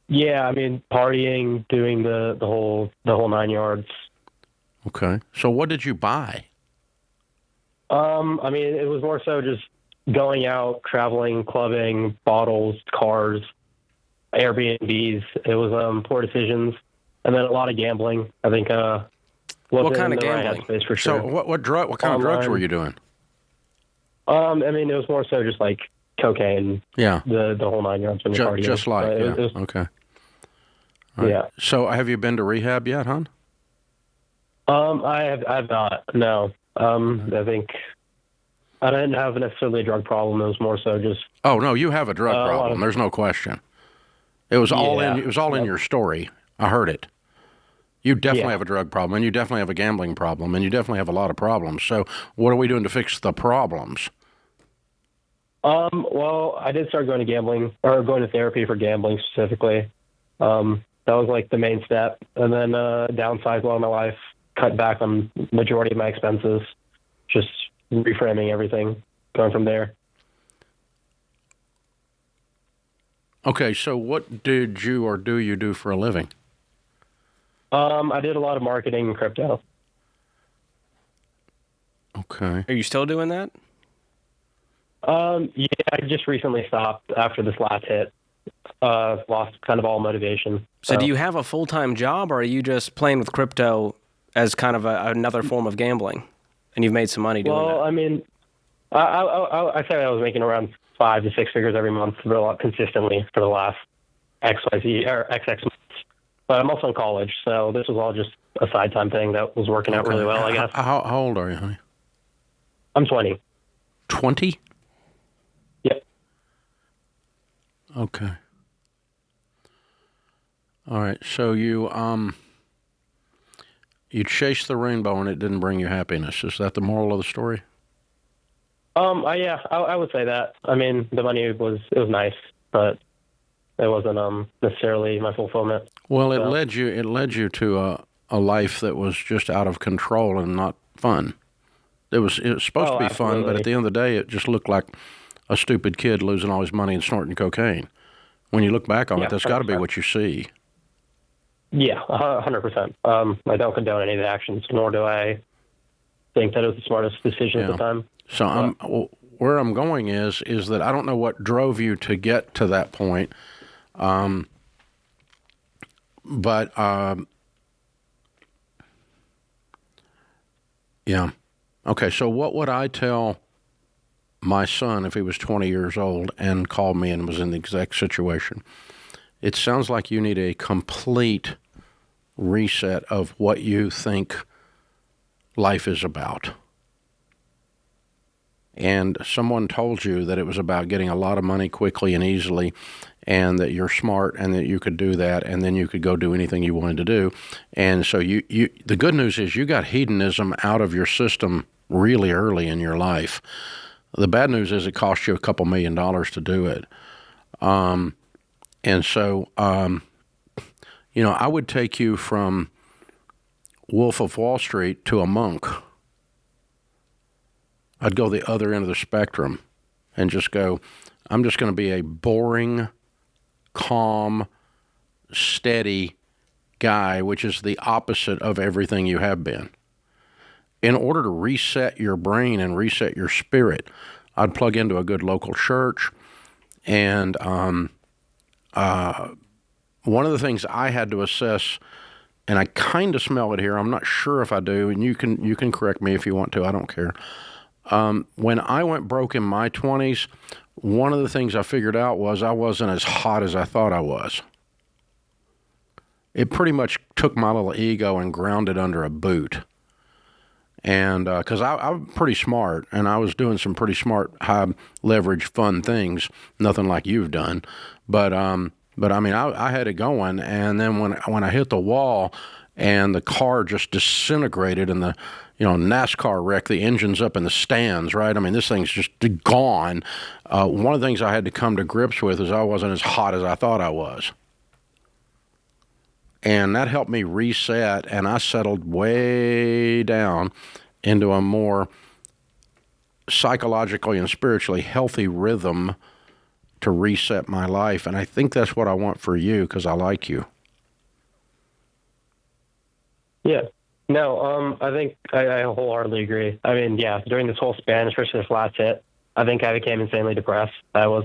Yeah, I mean, partying, doing the whole 9 yards. Okay, so what did you buy? I mean, it was more so just going out, traveling, clubbing, bottles, cars, Airbnbs. It was poor decisions, and then a lot of gambling. I think. What kind of gambling? Right for sure. So what kind of drugs were you doing? I mean, it was more so just like cocaine. Yeah. The whole 9 yards from the party. Just like okay. Right. Yeah. So have you been to rehab yet, hon? I've not. No. I think I didn't have necessarily a drug problem. It was more so just. Oh no, you have a drug problem. There's no question. It was all in. It was all in your story. I heard it. You definitely have a drug problem, and you definitely have a gambling problem, and you definitely have a lot of problems. So, what are we doing to fix the problems? Well, I did start going to therapy for gambling specifically. That was like the main step, and then downsized a lot of my life, cut back on majority of my expenses, just reframing everything, going from there. Okay, so what did you or do you do for a living? I did a lot of marketing in crypto. Okay. Are you still doing that? Yeah, I just recently stopped after this last hit. Lost kind of all motivation. So do you have a full-time job, or are you just playing with crypto as kind of another form of gambling, and you've made some money doing that? Well, I mean, I said I was making around 5 to 6 figures every month consistently for the last XYZ or XX months. But I'm also in college, so this was all just a side time thing that was working out really well, I guess. How old are you, honey? I'm 20. 20? Yep. Okay. All right. So you chased the rainbow and it didn't bring you happiness. Is that the moral of the story? Yeah, I would say that. I mean, the money was nice, but it wasn't necessarily my fulfillment. Well, it led you to a life that was just out of control and not fun. It was supposed to be fun, but at the end of the day, it just looked like a stupid kid losing all his money and snorting cocaine. When you look back on it, that's got to be what you see. Yeah, 100%. I don't condone any of the actions, nor do I think that it was the smartest decision at the time. So where I'm going is that I don't know what drove you to get to that point, but yeah. Okay, so what would I tell my son if he was 20 years old and called me and was in the exact situation? It sounds like you need a complete reset of what you think life is about. And someone told you that it was about getting a lot of money quickly and easily, and that you're smart and that you could do that, and then you could go do anything you wanted to do. And so you the good news is you got hedonism out of your system really early in your life. The bad news is it cost you a couple $1 million to do it. And so, I would take you from Wolf of Wall Street to a monk. I'd go the other end of the spectrum and just go, I'm just going to be a boring, calm, steady guy, which is the opposite of everything you have been. In order to reset your brain and reset your spirit, I'd plug into a good local church. And one of the things I had to assess, and I kind of smell it here, I'm not sure if I do, and you can correct me if you want to, I don't care. When I went broke in my 20s, one of the things I figured out was I wasn't as hot as I thought I was. It pretty much took my little ego and ground it under a boot. And because I'm pretty smart, and I was doing some pretty smart, high leverage, fun things, nothing like you've done. But I mean, I had it going, and then when I hit the wall, and the car just disintegrated, and NASCAR wreck, the engine's up in the stands, right? I mean, this thing's just gone. One of the things I had to come to grips with is I wasn't as hot as I thought I was. And that helped me reset, and I settled way down into a more psychologically and spiritually healthy rhythm to reset my life. And I think that's what I want for you, because I like you. Yeah. No, I think I wholeheartedly agree. I mean, yeah, during this whole span, especially this last hit, I think I became insanely depressed. I was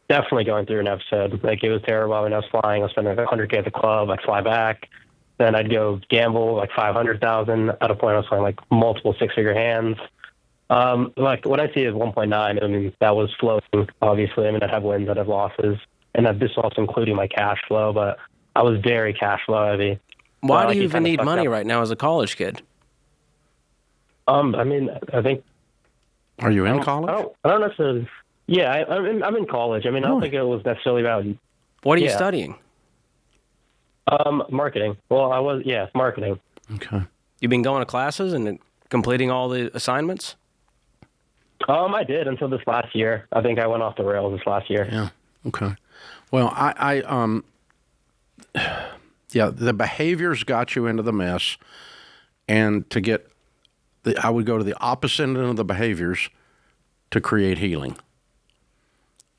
definitely going through an episode. Like, it was terrible. I mean, I was flying. I was spending like $100K at the club. I'd fly back. Then I'd go gamble like $500,000. At a point, I was playing like multiple six-figure hands. Like, what I see is 1.9. I mean, that was floating, obviously. I mean, I'd have wins, I'd have losses. And this was also including my cash flow, but I was very cash flow heavy. Why do you even need money right now as a college kid? I mean, I think. Are you in college? I don't necessarily. Yeah, I'm in college. I mean, I don't think it was necessarily about. What are you studying? Marketing. Well, I was, marketing. Okay. You've been going to classes and completing all the assignments? I did until this last year. I think I went off the rails this last year. Yeah. Okay. Well, the behaviors got you into the mess, and I would go to the opposite end of the behaviors to create healing.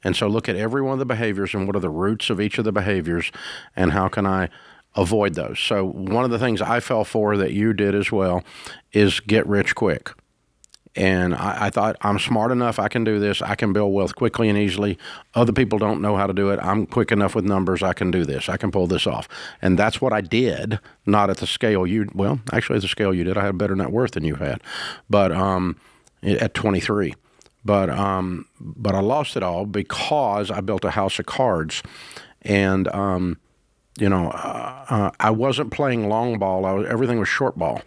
And so look at every one of the behaviors and what are the roots of each of the behaviors and how can I avoid those. So one of the things I fell for that you did as well is get rich quick. And I thought, I'm smart enough, I can do this, I can build wealth quickly and easily. Other people don't know how to do it. I'm quick enough with numbers, I can do this, I can pull this off. And that's what I did, not at the scale actually at the scale you did. I had better net worth than you had, but at 23. But I lost it all because I built a house of cards. And, I wasn't playing long ball. Everything was short ball.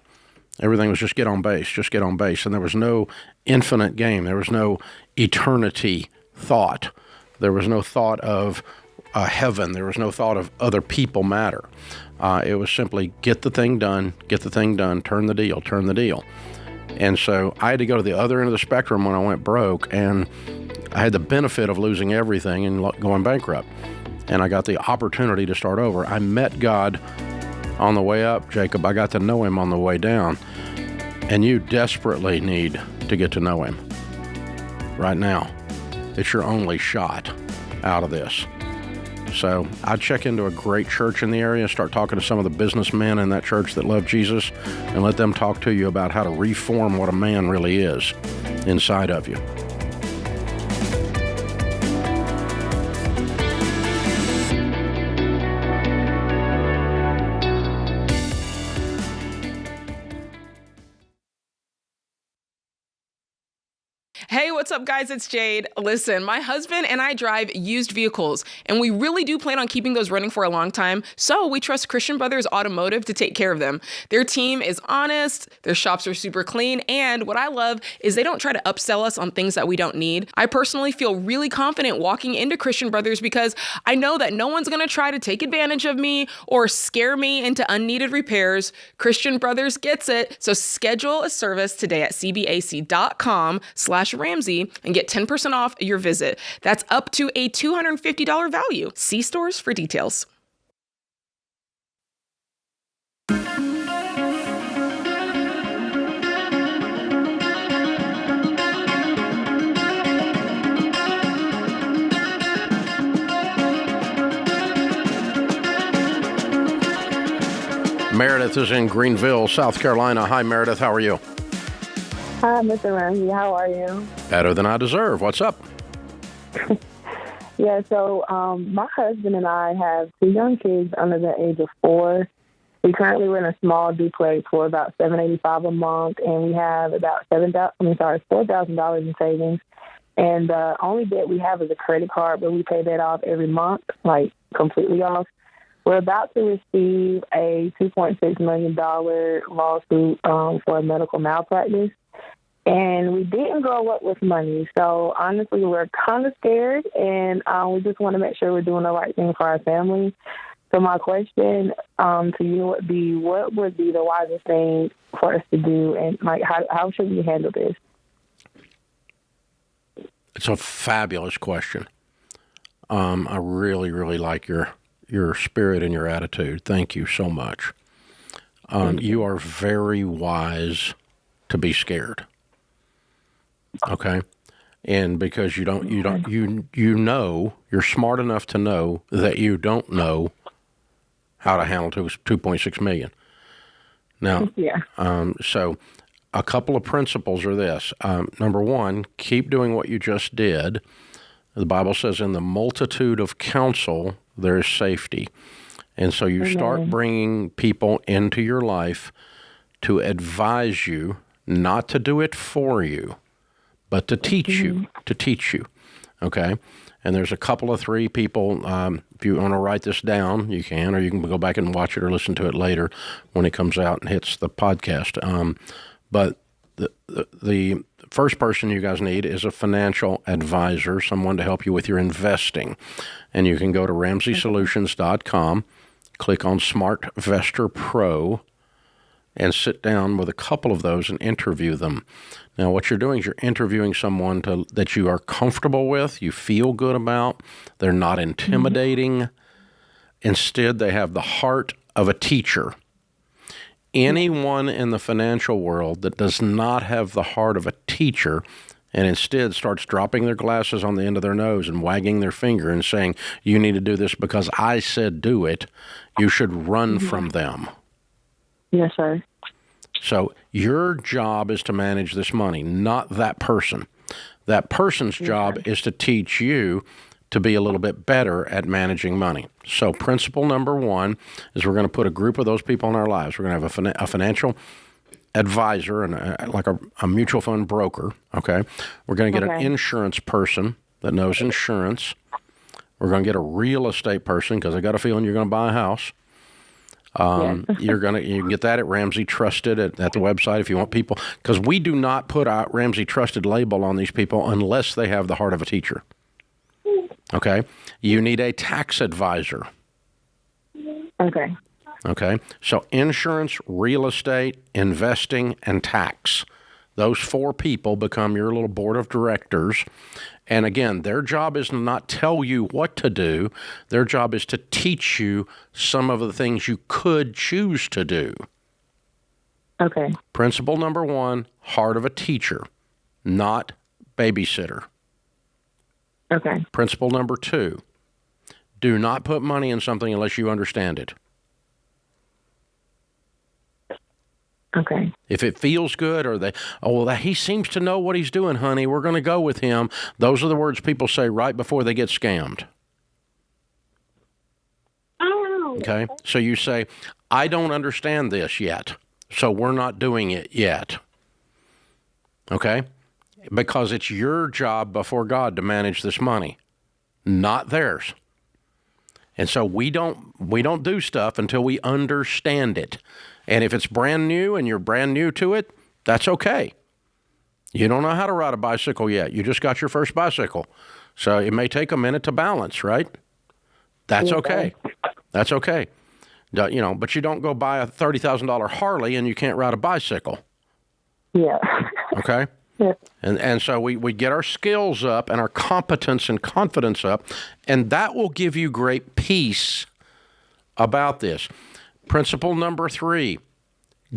Everything was just get on base. And there was no infinite game. There was no eternity thought. There was no thought of heaven. There was no thought of other people matter. It was simply get the thing done, turn the deal. And so I had to go to the other end of the spectrum when I went broke, and I had the benefit of losing everything and going bankrupt. And I got the opportunity to start over. I met God on the way up, Jacob. I got to know him on the way down. And you desperately need to get to know him right now. It's your only shot out of this. So I'd check into a great church in the area, start talking to some of the businessmen in that church that love Jesus, and let them talk to you about how to reform what a man really is inside of you. Hey, what's up, guys? It's Jade. Listen, my husband and I drive used vehicles, and we really do plan on keeping those running for a long time, so we trust Christian Brothers Automotive to take care of them. Their team is honest, their shops are super clean, and what I love is they don't try to upsell us on things that we don't need. I personally feel really confident walking into Christian Brothers because I know that no one's going to try to take advantage of me or scare me into unneeded repairs. Christian Brothers gets it, so schedule a service today at cbac.com/Ramsey and get 10% off your visit. That's up to a $250 value. See stores for details. Meredith is in Greenville, South Carolina. Hi, Meredith. How are you? Hi, Mr. Ramsey. How are you? Better than I deserve. What's up? Yeah, so my husband and I have 2 young kids under the age of 4. We currently rent a small duplex for about $785 a month, and we have about $4,000 in savings. And the only debt we have is a credit card, but we pay that off every month, like completely off. We're about to receive a $2.6 million lawsuit for a medical malpractice. And we didn't grow up with money. So, honestly, we're kind of scared, and we just want to make sure we're doing the right thing for our family. So my question to you would be, what would be the wisest thing for us to do, and like how should we handle this? It's a fabulous question. I really, really like your spirit and your attitude. Thank you so much. You are very wise to be scared. Okay? And because you know, you're smart enough to know that you don't know how to handle $2.6 million. Now, so a couple of principles are this. Number one, keep doing what you just did. The Bible says in the multitude of counsel, there is safety. And so you start bringing people into your life to advise you, not to do it for you, but to teach you, okay? And there's a couple of 3 people, if you want to write this down, you can, or you can go back and watch it or listen to it later when it comes out and hits the podcast. But the first person you guys need is a financial advisor, someone to help you with your investing. And you can go to RamseySolutions.com, click on SmartVestor Pro, and sit down with a couple of those and interview them. Now, what you're doing is you're interviewing someone that you are comfortable with, you feel good about, they're not intimidating. Instead, they have the heart of a teacher. Anyone in the financial world that does not have the heart of a teacher and instead starts dropping their glasses on the end of their nose and wagging their finger and saying, you need to do this because I said do it, you should run from them. Yes, sir. So your job is to manage this money, not that person. That person's job is to teach you to be a little bit better at managing money. So principle number one is we're going to put a group of those people in our lives. We're going to have a financial advisor and like a mutual fund broker, okay? We're going to get an insurance person that knows insurance. We're going to get a real estate person because I got a feeling you're going to buy a house. You can get that at Ramsey Trusted at the website if you want people, because we do not put a Ramsey Trusted label on these people unless they have the heart of a teacher. Okay? You need a tax advisor. Okay? So insurance, real estate, investing, and tax. Those 4 people become your little board of directors. And again, their job is to not tell you what to do. Their job is to teach you some of the things you could choose to do. Okay. Principle number 1, heart of a teacher, not babysitter. Okay. Principle number 2, do not put money in something unless you understand it. Okay. If it feels good or he seems to know what he's doing, honey, we're going to go with him. Those are the words people say right before they get scammed. Okay? So you say, I don't understand this yet, so we're not doing it yet. Okay? Because it's your job before God to manage this money, not theirs. And so we don't do stuff until we understand it. And if it's brand new and you're brand new to it, that's okay. You don't know how to ride a bicycle yet. You just got your first bicycle. So it may take a minute to balance, right? That's okay. That's okay. But you don't go buy a $30,000 Harley and you can't ride a bicycle. Yeah. Okay? Yeah. And so we get our skills up and our competence and confidence up, and that will give you great peace about this. Principle number 3,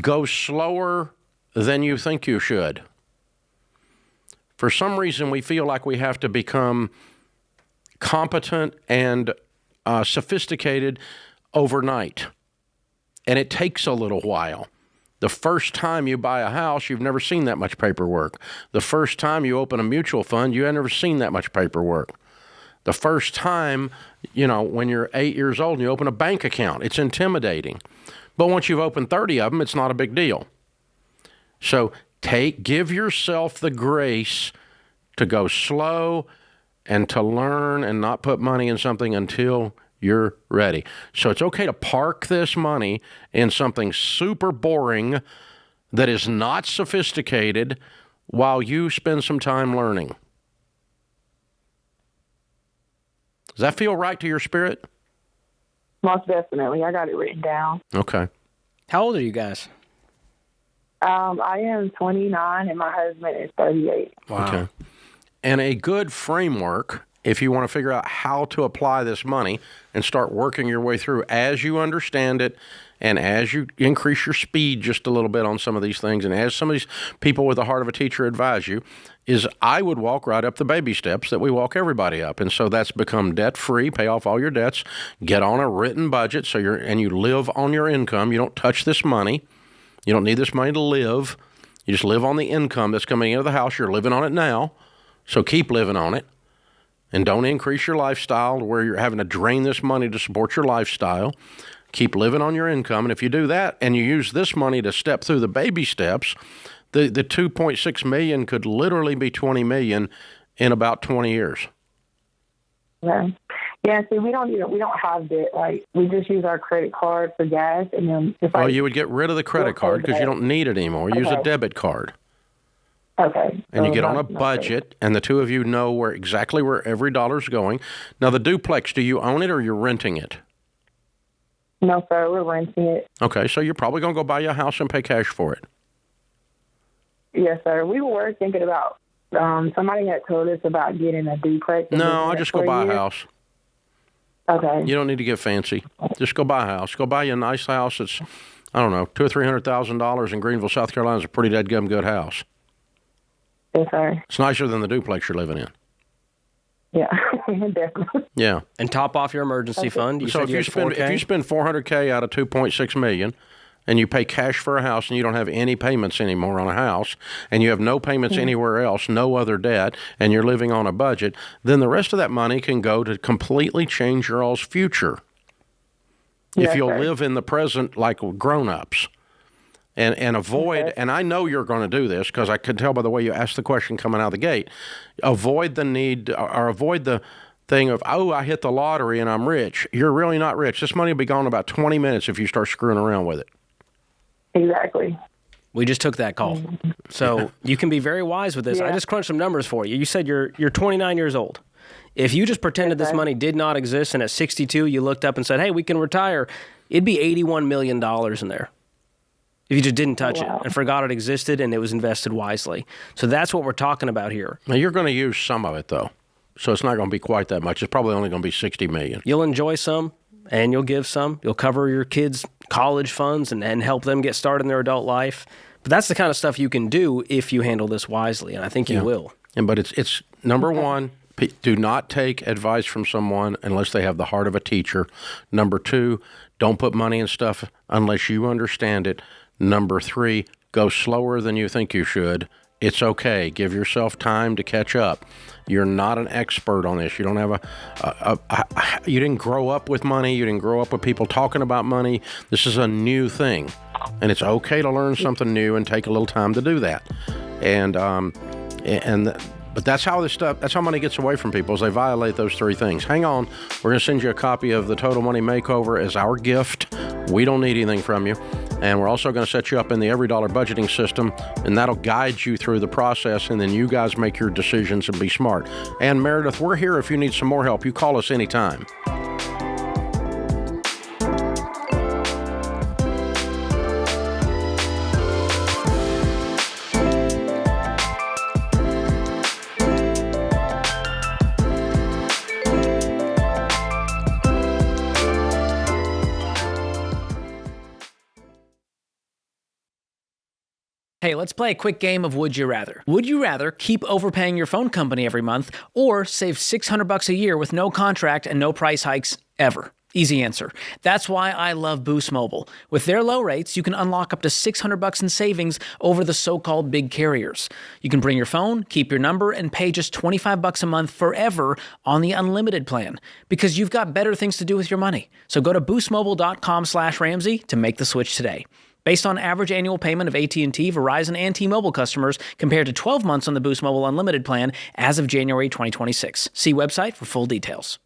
go slower than you think you should. For some reason, we feel like we have to become competent and sophisticated overnight, and it takes a little while. The first time you buy a house, you've never seen that much paperwork. The first time you open a mutual fund, you have never seen that much paperwork. The first time, when you're 8 years old and you open a bank account, it's intimidating. But once you've opened 30 of them, it's not a big deal. So give yourself the grace to go slow and to learn and not put money in something until you're ready. So it's okay to park this money in something super boring that is not sophisticated while you spend some time learning. Does that feel right to your spirit? Most definitely. I got it written down. Okay. How old are you guys? I am 29 and my husband is 38. Wow. Okay. And a good framework, if you want to figure out how to apply this money and start working your way through as you understand it and as you increase your speed just a little bit on some of these things and as some of these people with the heart of a teacher advise you, is I would walk right up the baby steps that we walk everybody up. And so that's become debt-free, pay off all your debts, get on a written budget so you live on your income. You don't touch this money. You don't need this money to live. You just live on the income that's coming into the house. You're living on it now, so keep living on it. And don't increase your lifestyle to where you're having to drain this money to support your lifestyle. Keep living on your income. And if you do that and you use this money to step through the baby steps, the $2.6 million could literally be $20 million in about 20 years. Yeah, see, we don't have debt. Like, we just use our credit card for gas, and then you would get rid of the credit card because you don't need it anymore. Use a debit card. Okay. And you get on a budget, and the two of you know exactly where every dollar's going. Now, the duplex, do you own it or you're renting it? No, sir, we're renting it. Okay, so you're probably going to go buy you a house and pay cash for it. Yes, sir. We were thinking about, somebody had told us about getting a duplex. No, I just go buy a house. Okay. You don't need to get fancy. Just go buy a house. Go buy you a nice house that's, I don't know, $200,000 or $300,000 in Greenville, South Carolina is a pretty dead-gum good house. Yes, sir. It's nicer than the duplex you're living in. Yeah, definitely. Yeah. And top off your emergency fund. So if you spend $400K out of $2.6 million, and you pay cash for a house and you don't have any payments anymore on a house, and you have no payments anywhere else, no other debt, and you're living on a budget, then the rest of that money can go to completely change your all's future. If you'll live in the present like grown-ups. And avoid, and I know you're going to do this because I could tell by the way you asked the question coming out of the gate, avoid the need or avoid the thing of, I hit the lottery and I'm rich. You're really not rich. This money will be gone in about 20 minutes if you start screwing around with it. Exactly. We just took that call. So you can be very wise with this. I just crunched some numbers for you. You said you're 29 years old. If you just pretended this money did not exist and at 62 you looked up and said, hey, we can retire, it'd be $81 million in there. If you just didn't touch it and forgot it existed and it was invested wisely. So that's what we're talking about here. Now, you're going to use some of it, though. So it's not going to be quite that much. It's probably only going to be $60 million. You'll enjoy some and you'll give some. You'll cover your kids' college funds and help them get started in their adult life. But that's the kind of stuff you can do if you handle this wisely, and I think you will. But it's number one, do not take advice from someone unless they have the heart of a teacher. Number two, don't put money in stuff unless you understand it. Number three, go slower than you think you should. It's okay. Give yourself time to catch up. You're not an expert on this. You don't have you didn't grow up with money. You didn't grow up with people talking about money. This is a new thing. And it's okay to learn something new and take a little time to do that. But that's how money gets away from people, is they violate those three things. Hang on. We're going to send you a copy of the Total Money Makeover as our gift. We don't need anything from you. And we're also going to set you up in the Every Dollar budgeting system, and that'll guide you through the process, and then you guys make your decisions and be smart. And Meredith, we're here if you need some more help. You call us anytime. Hey, let's play a quick game of Would You Rather. Would you rather keep overpaying your phone company every month or save $600 a year with no contract and no price hikes ever? Easy answer. That's why I love Boost Mobile. With their low rates, you can unlock up to $600 in savings over the so-called big carriers. You can bring your phone, keep your number, and pay just $25 a month forever on the unlimited plan because you've got better things to do with your money. So go to boostmobile.com/Ramsey to make the switch today. Based on average annual payment of AT&T, Verizon, and T-Mobile customers compared to 12 months on the Boost Mobile Unlimited plan as of January 2026. See website for full details.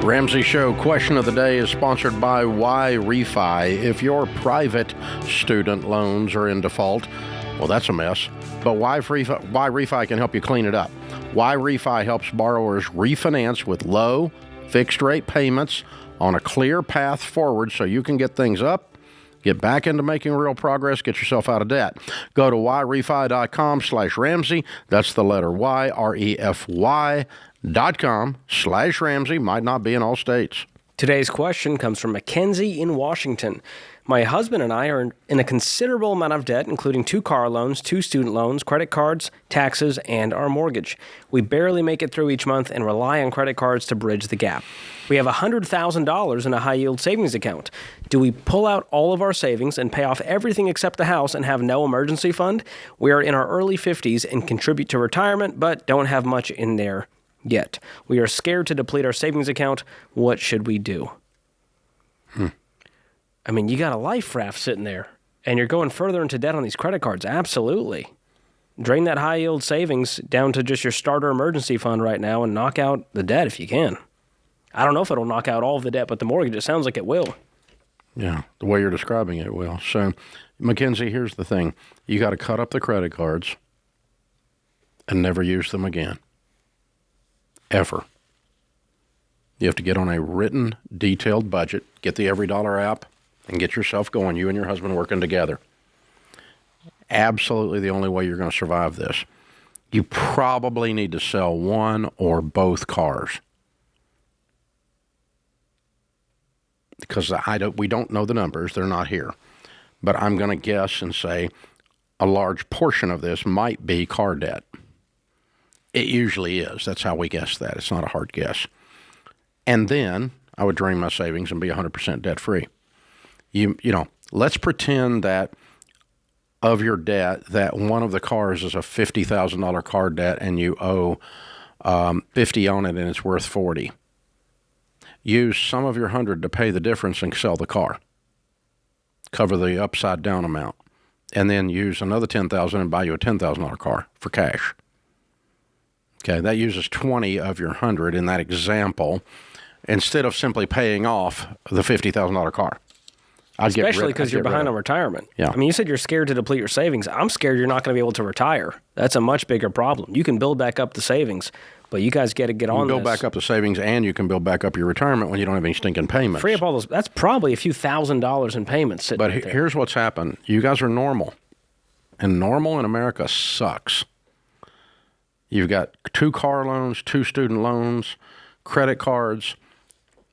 Ramsey Show question of the day is sponsored by Why Refi. If your private student loans are in default, well, that's a mess. But Why Refi can help you clean it up. Why Refi helps borrowers refinance with low fixed rate payments on a clear path forward so you can get things up, get back into making real progress, get yourself out of debt. Go to whyrefi.com/Ramsey. That's the letter Y, REFY.com/Ramsey. Might not be in all states. Today's question comes from Mackenzie in Washington. My husband and I are in a considerable amount of debt, including 2 car loans, 2 student loans, credit cards, taxes, and our mortgage. We barely make it through each month and rely on credit cards to bridge the gap. We have $100,000 in a high-yield savings account. Do we pull out all of our savings and pay off everything except the house and have no emergency fund? We are in our early 50s and contribute to retirement, but don't have much in there yet. We are scared to deplete our savings account. What should we do? I mean, you got a life raft sitting there, and you're going further into debt on these credit cards. Absolutely. Drain that high-yield savings down to just your starter emergency fund right now and knock out the debt if you can. I don't know if it'll knock out all of the debt, but the mortgage, it sounds like it will. Yeah, the way you're describing it will. So, Mackenzie, here's the thing. You got to cut up the credit cards and never use them again. Ever. You have to get on a written, detailed budget, get the Every Dollar app, and get yourself going, you and your husband working together. Absolutely the only way you're going to survive this. You probably need to sell one or both cars. Because we don't know the numbers. They're not here. But I'm going to guess and say a large portion of this might be car debt. It usually is. That's how we guess that. It's not a hard guess. And then I would drain my savings and be 100% debt-free. You know, let's pretend that of your debt, that one of the cars is a $50,000 car debt and you owe $50 on it and it's worth $40. Use some of your $100 to pay the difference and sell the car. Cover the upside down amount. And then use another $10,000 and buy you a $10,000 car for cash. Okay, that uses 20 of your 100 in that example instead of simply paying off the $50,000 car. Especially because you're behind on retirement. Yeah. I mean, you said you're scared to deplete your savings. I'm scared you're not going to be able to retire. That's a much bigger problem. You can build back up the savings, but you guys got to get on this. You can build back up the savings and you can build back up your retirement when you don't have any stinking payments. Free up all those. That's probably a few $1,000s in payments sitting But here's what's happened. You guys are normal. And normal in America sucks. You've got 2 car loans, 2 student loans, credit cards,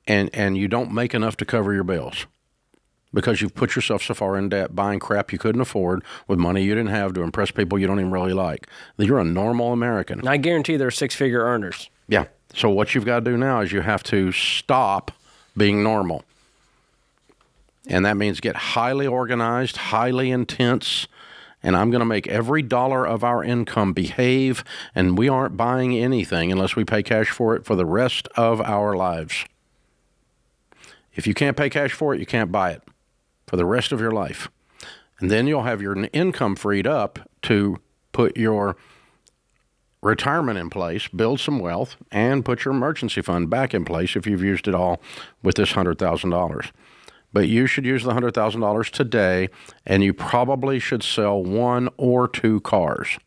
and you don't make enough to cover your bills. Because you've put yourself so far in debt buying crap you couldn't afford with money you didn't have to impress people you don't even really like. You're a normal American. And I guarantee they're 6-figure earners. Yeah. So what you've got to do now is you have to stop being normal. And that means get highly organized, highly intense, and I'm going to make every dollar of our income behave, and we aren't buying anything unless we pay cash for it for the rest of our lives. If you can't pay cash for it, you can't buy it for the rest of your life. And then you'll have your income freed up to put your retirement in place, build some wealth, and put your emergency fund back in place if you've used it all with this $100,000. But you should use the $100,000 today, and you probably should sell 1 or 2 cars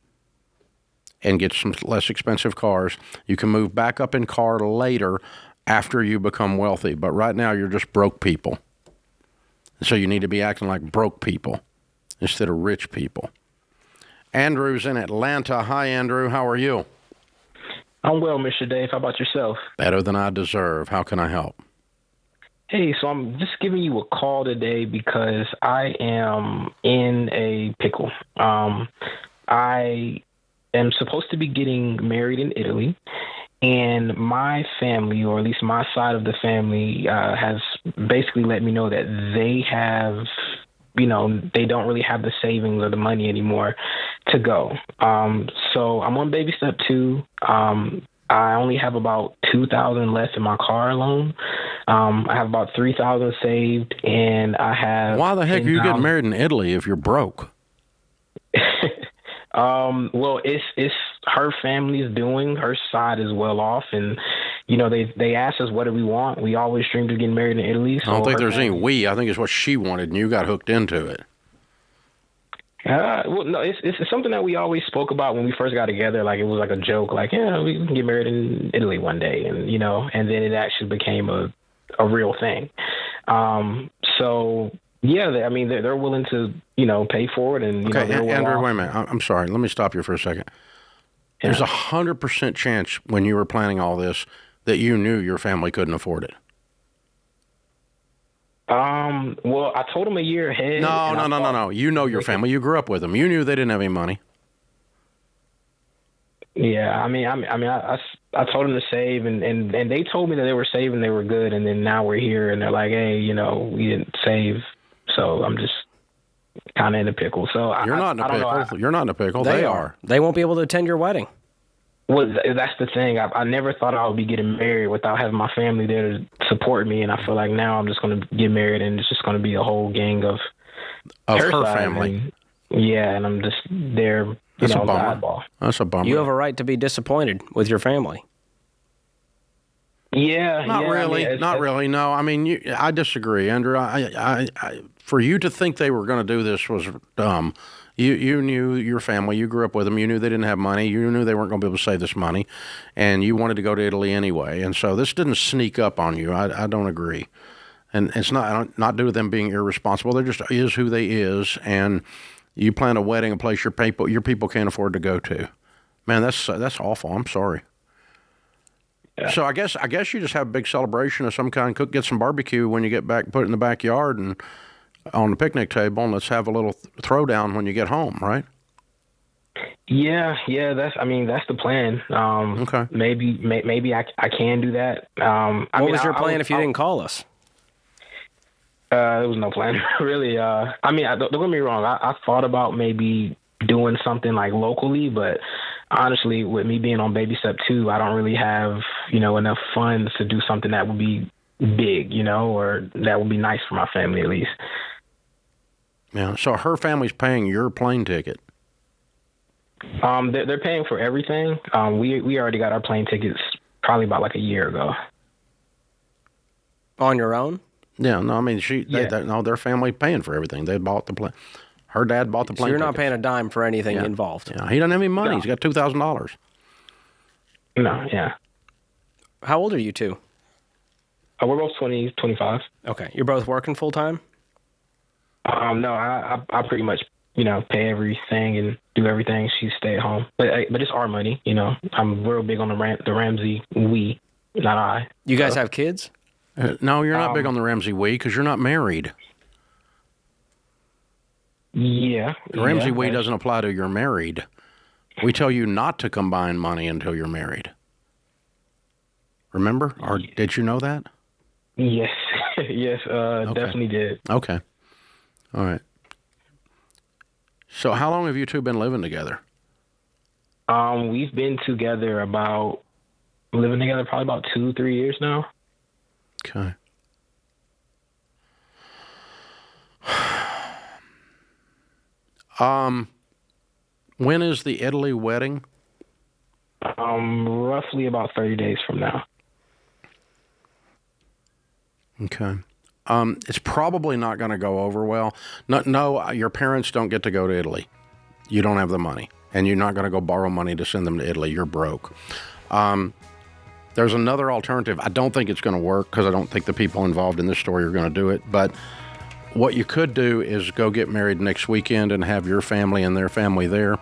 and get some less expensive cars. You can move back up in car later after you become wealthy. But right now, you're just broke people. So you need to be acting like broke people instead of rich people. Andrew's in Atlanta. Hi, Andrew. How are you? I'm well, Mr. Dave. How about yourself? Better than I deserve. How can I help? Hey, so I'm just giving you a call today because I am in a pickle. I am supposed to be getting married in Italy, and my family, or at least my side of the family, has basically let me know that they have, they don't really have the savings or the money anymore to go. So I'm on baby step 2. I only have about $2,000 left in my car loan. I have about $3,000 saved, and I have. Why the heck are you getting married in Italy if you're broke? Well, it's her family's doing. Her side is well off, and they asked us what do we want. We always dreamed of getting married in Italy. So I don't think there's any we. I think it's what she wanted, and you got hooked into it. Well, no, it's something that we always spoke about when we first got together. Like, it was like a joke, like, yeah, we can get married in Italy one day, and and then it actually became a real thing. So yeah, they're willing to pay for it, and okay, Andrew, wait a minute. I'm sorry. Let me stop you for a second. Yeah. There's 100% chance when you were planning all this that you knew your family couldn't afford it. Well, I told them a year ahead. No. You know your family. You grew up with them. You knew they didn't have any money. Yeah, I told them to save, and they told me that they were saving, they were good, and then now we're here, and they're like, hey, we didn't save, so I'm just kind of in a pickle. So you're not in a pickle. You're not in a pickle. They are. They won't be able to attend your wedding. Well, that's the thing. I never thought I would be getting married without having my family there to support me, and I feel like now I'm just going to get married, and it's just going to be a whole gang of her family. And I'm just there. That's a bummer. That's a bummer. You have a right to be disappointed with your family. Yeah. Not really. Not really. No, I disagree, Andrew. I for you to think they were going to do this was dumb. You knew your family. You grew up with them. You knew they didn't have money. You knew they weren't going to be able to save this money, and you wanted to go to Italy anyway. And so this didn't sneak up on you. I don't agree, and it's not due to them being irresponsible. They're just is who they is, and you plan a wedding, a place your people can't afford to go to. Man, that's awful. I'm sorry. Yeah. So I guess you just have a big celebration of some kind. Get some barbecue when you get back, put it in the backyard and on the picnic table, and let's have a little throwdown when you get home, right? Yeah, that's the plan. Okay. Maybe I can do that. What was your plan if you didn't call us? There was no plan, really. Don't get me wrong. I thought about maybe doing something like locally, but honestly, with me being on baby step 2, I don't really have, enough funds to do something that would be big, or that would be nice for my family at least. Yeah. So her family's paying your plane ticket. They're paying for everything. We already got our plane tickets probably about like a year ago. On your own? Yeah. No, their family paying for everything. They bought the plane. Her dad bought the plane. So you're not tickets. paying a dime for anything involved. Yeah. He doesn't have any money. No. He's got $2,000. No. Yeah. How old are you two? We're both 20, 25. Okay. You're both working full time? No, I pretty much, pay everything and do everything. She stay at home, but it's our money. I'm real big on the Ramsey we, not I. You guys have kids? No, you're not big on the Ramsey we because you're not married. Yeah. The Ramsey we doesn't apply to you're married. We tell you not to combine money until you're married. Remember? Or did you know that? Yes. Yes, definitely did. Okay. All right. So how long have you two been living together? We've been together probably about 2-3 years now. Okay. When is the Italy wedding? Roughly about 30 days from now. Okay. It's probably not going to go over well. No, your parents don't get to go to Italy. You don't have the money, and you're not going to go borrow money to send them to Italy. You're broke. There's another alternative. I don't think it's going to work because I don't think the people involved in this story are going to do it. But what you could do is go get married next weekend and have your family and their family there.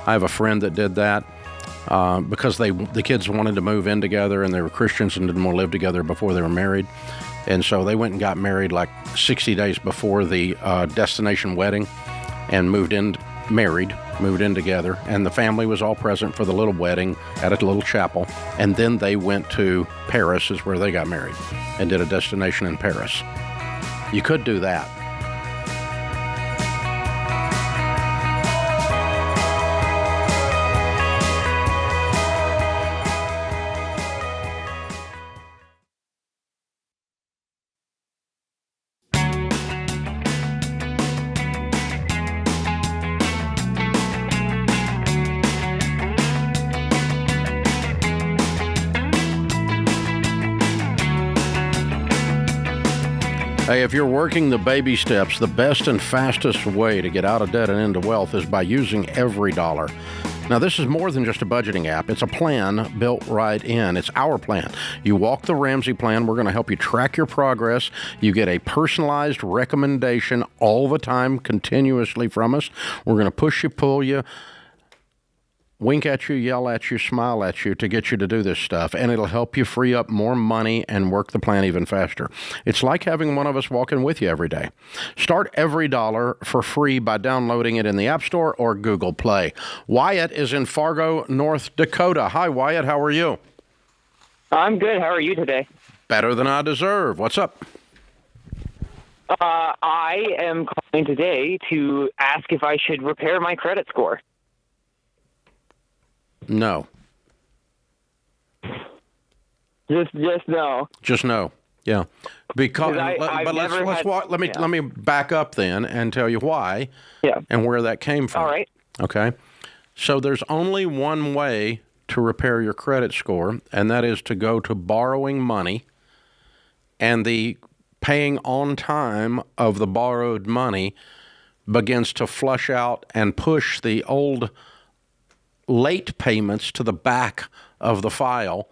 I have a friend that did that because the kids wanted to move in together, and they were Christians and didn't want to live together before they were married. And so they went and got married like 60 days before the destination wedding and moved in together. And the family was all present for the little wedding at a little chapel. And then they went to Paris, is where they got married, and did a destination in Paris. You could do that. Hey, if you're working the baby steps, the best and fastest way to get out of debt and into wealth is by using every dollar. Now, this is more than just a budgeting app. It's a plan built right in. It's our plan. You walk the Ramsey plan. We're going to help you track your progress. You get a personalized recommendation all the time, continuously from us. We're going to push you, pull you, wink at you, yell at you, smile at you to get you to do this stuff, and it'll help you free up more money and work the plan even faster. It's like having one of us walking with you every day. Start every dollar for free by downloading it in the App Store or Google Play. Wyatt is in Fargo, North Dakota. Hi, Wyatt. How are you? I'm good. How are you today? Better than I deserve. What's up? I am calling today to ask if I should repair my credit score. No. Just no. Just no. Yeah. Because let me back up then and tell you why. Yeah. And where that came from. All right. Okay. So there's only one way to repair your credit score, and that is to go to borrowing money, and the paying on time of the borrowed money begins to flush out and push the old late payments to the back of the file,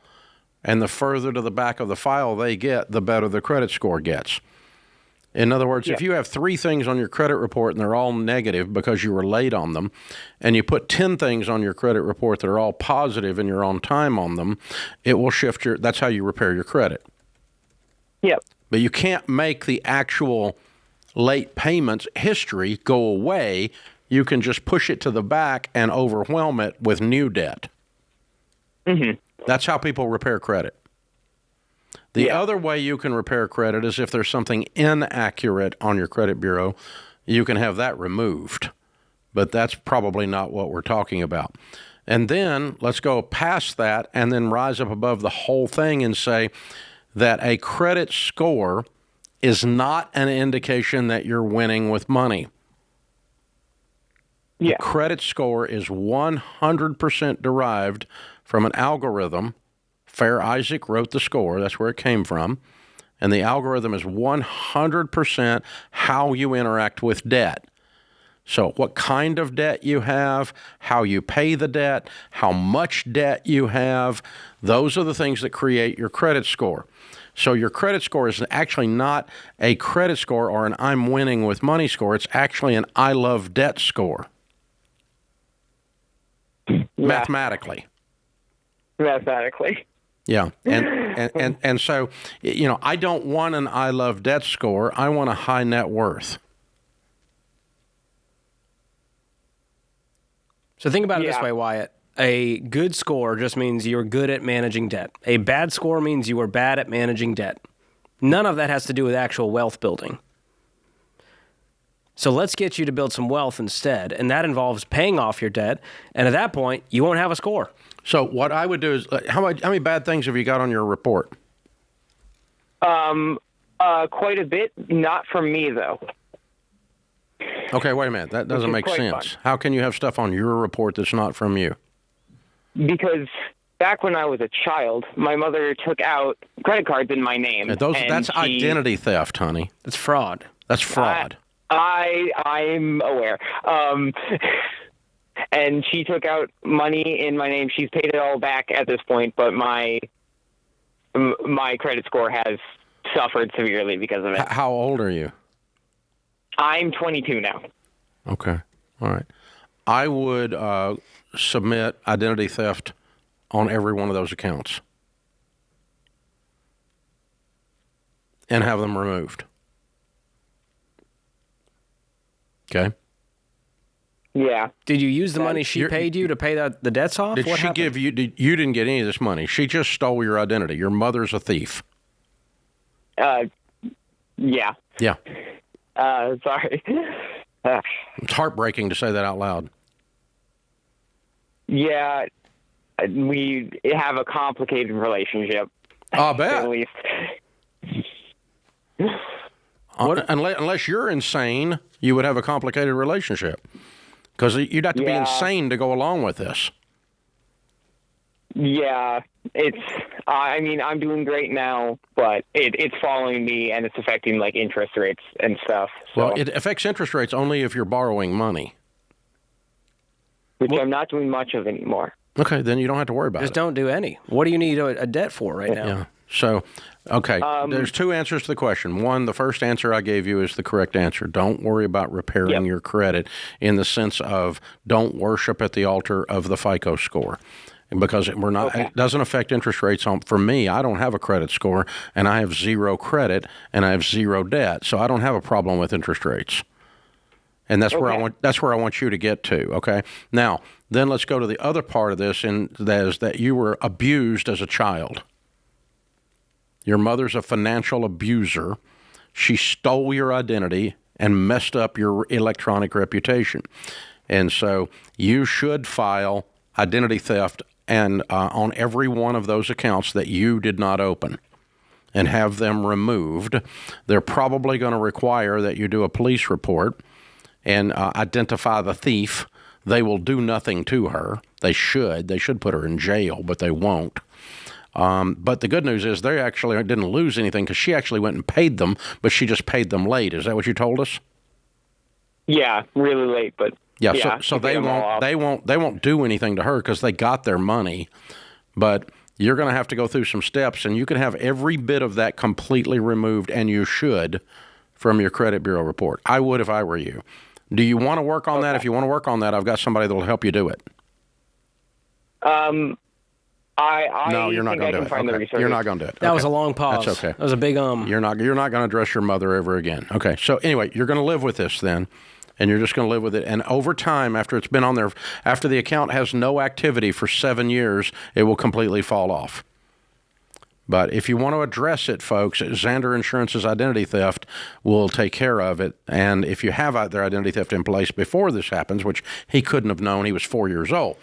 and the further to the back of the file they get, the better the credit score gets. In other words, if you have 3 things on your credit report and they're all negative because you were late on them, and you put 10 things on your credit report that are all positive and you're on time on them, it will shift that's how you repair your credit. Yep. But you can't make the actual late payments history go away. You can just push it to the back and overwhelm it with new debt. Mm-hmm. That's how people repair credit. The other way you can repair credit is if there's something inaccurate on your credit bureau, you can have that removed. But that's probably not what we're talking about. And then let's go past that and then rise up above the whole thing and say that a credit score is not an indication that you're winning with money. The credit score is 100% derived from an algorithm. Fair Isaac wrote the score. That's where it came from. And the algorithm is 100% how you interact with debt. So what kind of debt you have, how you pay the debt, how much debt you have, those are the things that create your credit score. So your credit score is actually not a credit score or an I'm winning with money score. It's actually an I love debt score. Mathematically. Yeah. And so, I don't want an I love debt score. I want a high net worth. So think about it this way, Wyatt. A good score just means you're good at managing debt. A bad score means you are bad at managing debt. None of that has to do with actual wealth building. So let's get you to build some wealth instead, and that involves paying off your debt, and at that point, you won't have a score. So what I would do is, how many bad things have you got on your report? Quite a bit. Not from me, though. Okay, wait a minute. That doesn't make sense. Fun. How can you have stuff on your report that's not from you? Because back when I was a child, my mother took out credit cards in my name. That's identity theft, honey. That's fraud. That's fraud. I'm aware. And she took out money in my name. She's paid it all back at this point, but my credit score has suffered severely because of it. How old are you? I'm 22 now. Okay. All right. I would submit identity theft on every one of those accounts and have them removed. Okay. Yeah. Did you use the money she paid you to pay the debts off? Did she give you? You didn't get any of this money. She just stole your identity. Your mother's a thief. Yeah. Yeah. Sorry. It's heartbreaking to say that out loud. Yeah. We have a complicated relationship. I bet. At least. Unless you're insane, you would have a complicated relationship. Because you'd have to be insane to go along with this. Yeah, I mean, I'm doing great now, but it's following me and it's affecting like interest rates and stuff. So. Well, it affects interest rates only if you're borrowing money. Which I'm not doing much of anymore. Okay, then you don't have to worry about Just it. don't do any. What do you need a debt for right now? Yeah. So, okay, there's two answers to the question. One, the first answer I gave you is the correct answer. Don't worry about repairing your credit in the sense of don't worship at the altar of the FICO score. Because we're not, it doesn't affect interest rates. For me, I don't have a credit score, and I have zero credit, and I have zero debt, so I don't have a problem with interest rates. And that's where I want you to get to. Okay. Now, then let's go to the other part of this, and that is that you were abused as a child. Your mother's a financial abuser. She stole your identity and messed up your electronic reputation. And so you should file identity theft and on every one of those accounts that you did not open and have them removed. They're probably going to require that you do a police report and identify the thief. They will do nothing to her. They should put her in jail, but they won't. But the good news is they actually didn't lose anything because she actually went and paid them, but she just paid them late. Is that what you told us? Yeah, really late, but so they won't do anything to her because they got their money. But you're going to have to go through some steps, and you can have every bit of that completely removed, and you should, from your credit bureau report. I would if I were you. Do you want to work on that? If you want to work on that, I've got somebody that will help you do it. No, you're not going to do it. Okay. You're not going to do it. That was a long pause. That's okay. That was a big You're not going to address your mother ever again. Okay. So anyway, you're going to live with this then, and you're just going to live with it. And over time, after it's been on there, after the account has no activity for 7 years, it will completely fall off. But if you want to address it, folks, Xander Insurance's identity theft will take care of it. And if you have their identity theft in place before this happens, which he couldn't have known, he was 4 years old.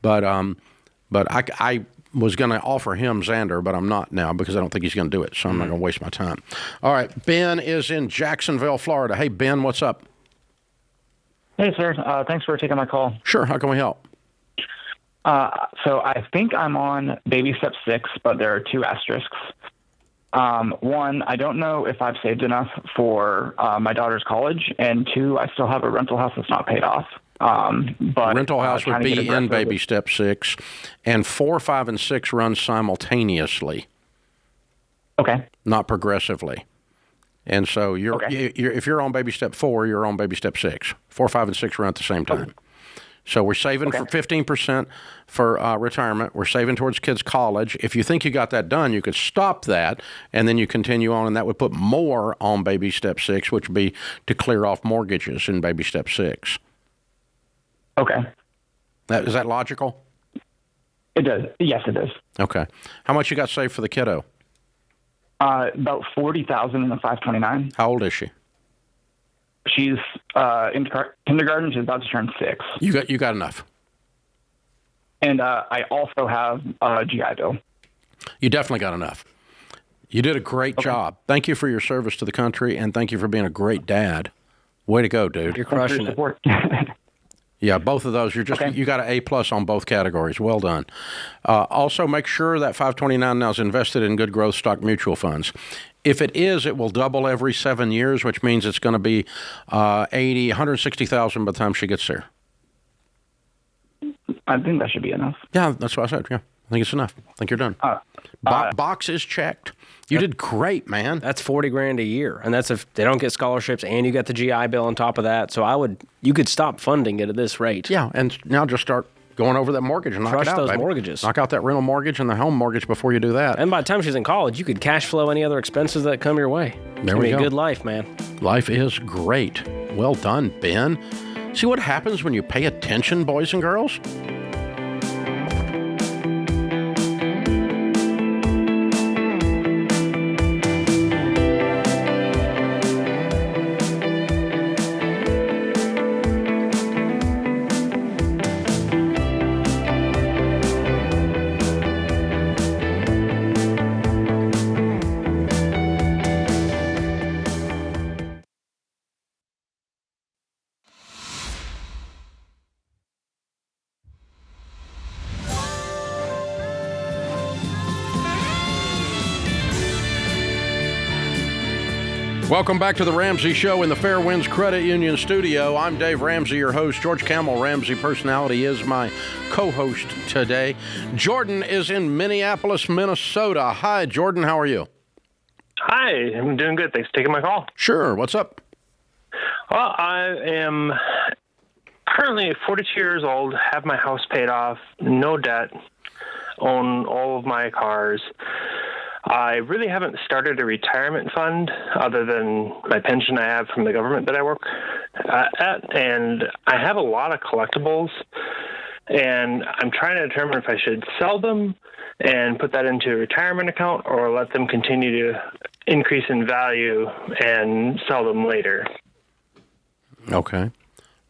But I was going to offer him Xander, but I'm not now because I don't think he's going to do it. So I'm not going to waste my time. All right. Ben is in Jacksonville, Florida. Hey, Ben, what's up? Hey, sir. Thanks for taking my call. Sure. How can we help? So I think I'm on baby step 6, but there are 2 asterisks. One, I don't know if I've saved enough for my daughter's college, and 2, I still have a rental house that's not paid off. But rental house would be in baby step 6, and 4, 5, and 6 run simultaneously. Okay. Not progressively. And so if you're on baby step 4, you're on baby step 6. 4, 5, and 6 run at the same time. Okay. So we're saving for 15% for retirement. We're saving towards kids' college. If you think you got that done, you could stop that, and then you continue on, and that would put more on baby step 6, which would be to clear off mortgages in baby step 6. Okay. Is that logical? It does. Yes, it is. Okay. How much you got saved for the kiddo? About $40,000 in the 529. How old is she? She's in kindergarten. She's about to turn 6. You got enough. And I also have a GI Bill. You definitely got enough. You did a great job. Thank you for your service to the country, and thank you for being a great dad. Way to go, dude. You're crushing it. Yeah, both of those. You got an A+ on both categories. Well done. Also, make sure that 529 now is invested in good growth stock mutual funds. If it is, it will double every 7 years, which means it's going to be 160,000 by the time she gets there. I think that should be enough. Yeah, that's what I said. Yeah, I think it's enough. I think you're done. Box is checked. You did great, man. That's $40,000 a year, and that's if they don't get scholarships, and you got the GI Bill on top of that. So you could stop funding it at this rate. Yeah, and now just start going over that mortgage and knock it out, those baby. mortgages. Knock out that rental mortgage and the home mortgage before you do that. And by the time she's in college, you could cash flow any other expenses that come your way. There we go. A good life, man. Life is great. Well done, Ben. See what happens when you pay attention, boys and girls? Welcome back to the Ramsey Show in the Fairwinds Credit Union studio. I'm Dave Ramsey, your host. George Kamel, Ramsey Personality, is my co-host today. Jordan is in Minneapolis, Minnesota. Hi, Jordan. How are you? Hi, I'm doing good. Thanks for taking my call. Sure. What's up? Well, I am currently 42 years old, have my house paid off, no debt, own all of my cars. I really haven't started a retirement fund other than my pension I have from the government that I work at, and I have a lot of collectibles, and I'm trying to determine if I should sell them and put that into a retirement account or let them continue to increase in value and sell them later. Okay.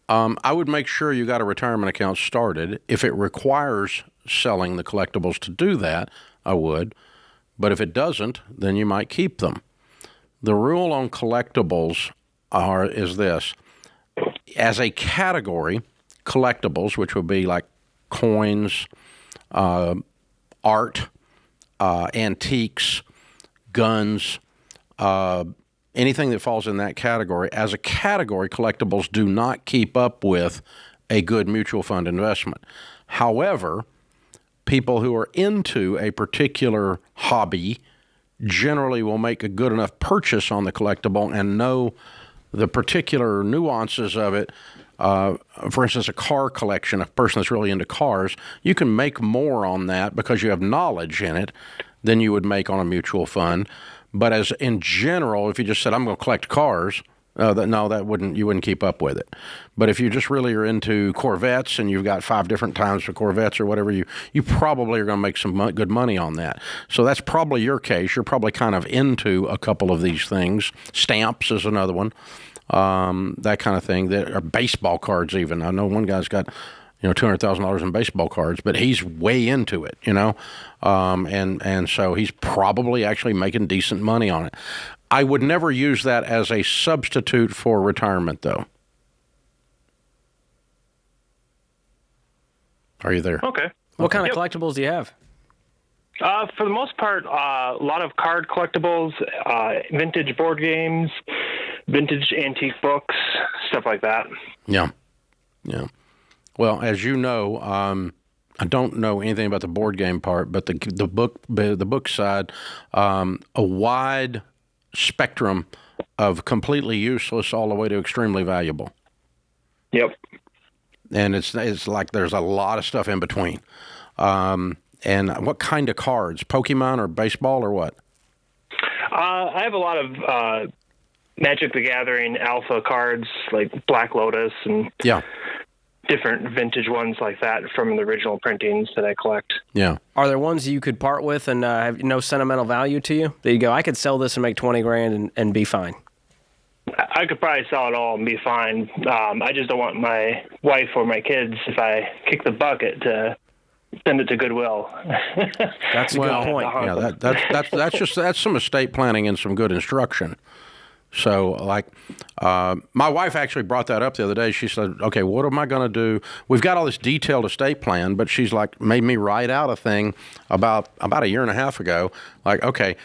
I would make sure you got a retirement account started. If it requires selling the collectibles to do that, I would. But if it doesn't, then you might keep them. The rule on collectibles is this. As a category, collectibles, which would be like coins, art, antiques, guns, anything that falls in that category, as a category, collectibles do not keep up with a good mutual fund investment. However, people who are into a particular hobby generally will make a good enough purchase on the collectible and know the particular nuances of it. For instance, a car collection, a person that's really into cars, you can make more on that because you have knowledge in it than you would make on a mutual fund. But as in general, if you just said, I'm going to collect cars, you wouldn't keep up with it. But if you just really are into Corvettes and you've got 5 different times for Corvettes or whatever, you probably are going to make some good money on that. So that's probably your case. You're probably kind of into a couple of these things. Stamps is another one, that kind of thing. That are baseball cards even. I know one guy's got $200,000 in baseball cards, but he's way into it, and so he's probably actually making decent money on it. I would never use that as a substitute for retirement, though. Are you there? Okay. What kind of collectibles do you have? For the most part, a lot of card collectibles, vintage board games, vintage antique books, stuff like that. Yeah. Well, as you know, I don't know anything about the board game part, but the book side, a wide spectrum of completely useless all the way to extremely valuable. Yep. And it's like there's a lot of stuff in between. And what kind of cards? Pokemon or baseball or what? I have a lot of Magic the Gathering alpha cards like Black Lotus and different vintage ones like that from the original printings that I collect. Yeah. Are there ones you could part with and have no sentimental value to you? That you go, I could sell this and make $20,000 and be fine. I could probably sell it all and be fine. I just don't want my wife or my kids, if I kick the bucket, to send it to Goodwill. That's a good point. Yeah, that's some estate planning and some good instruction. So, my wife actually brought that up the other day. She said, okay, what am I going to do? We've got all this detailed estate plan, but she's made me write out a thing about a year and a half ago. Okay,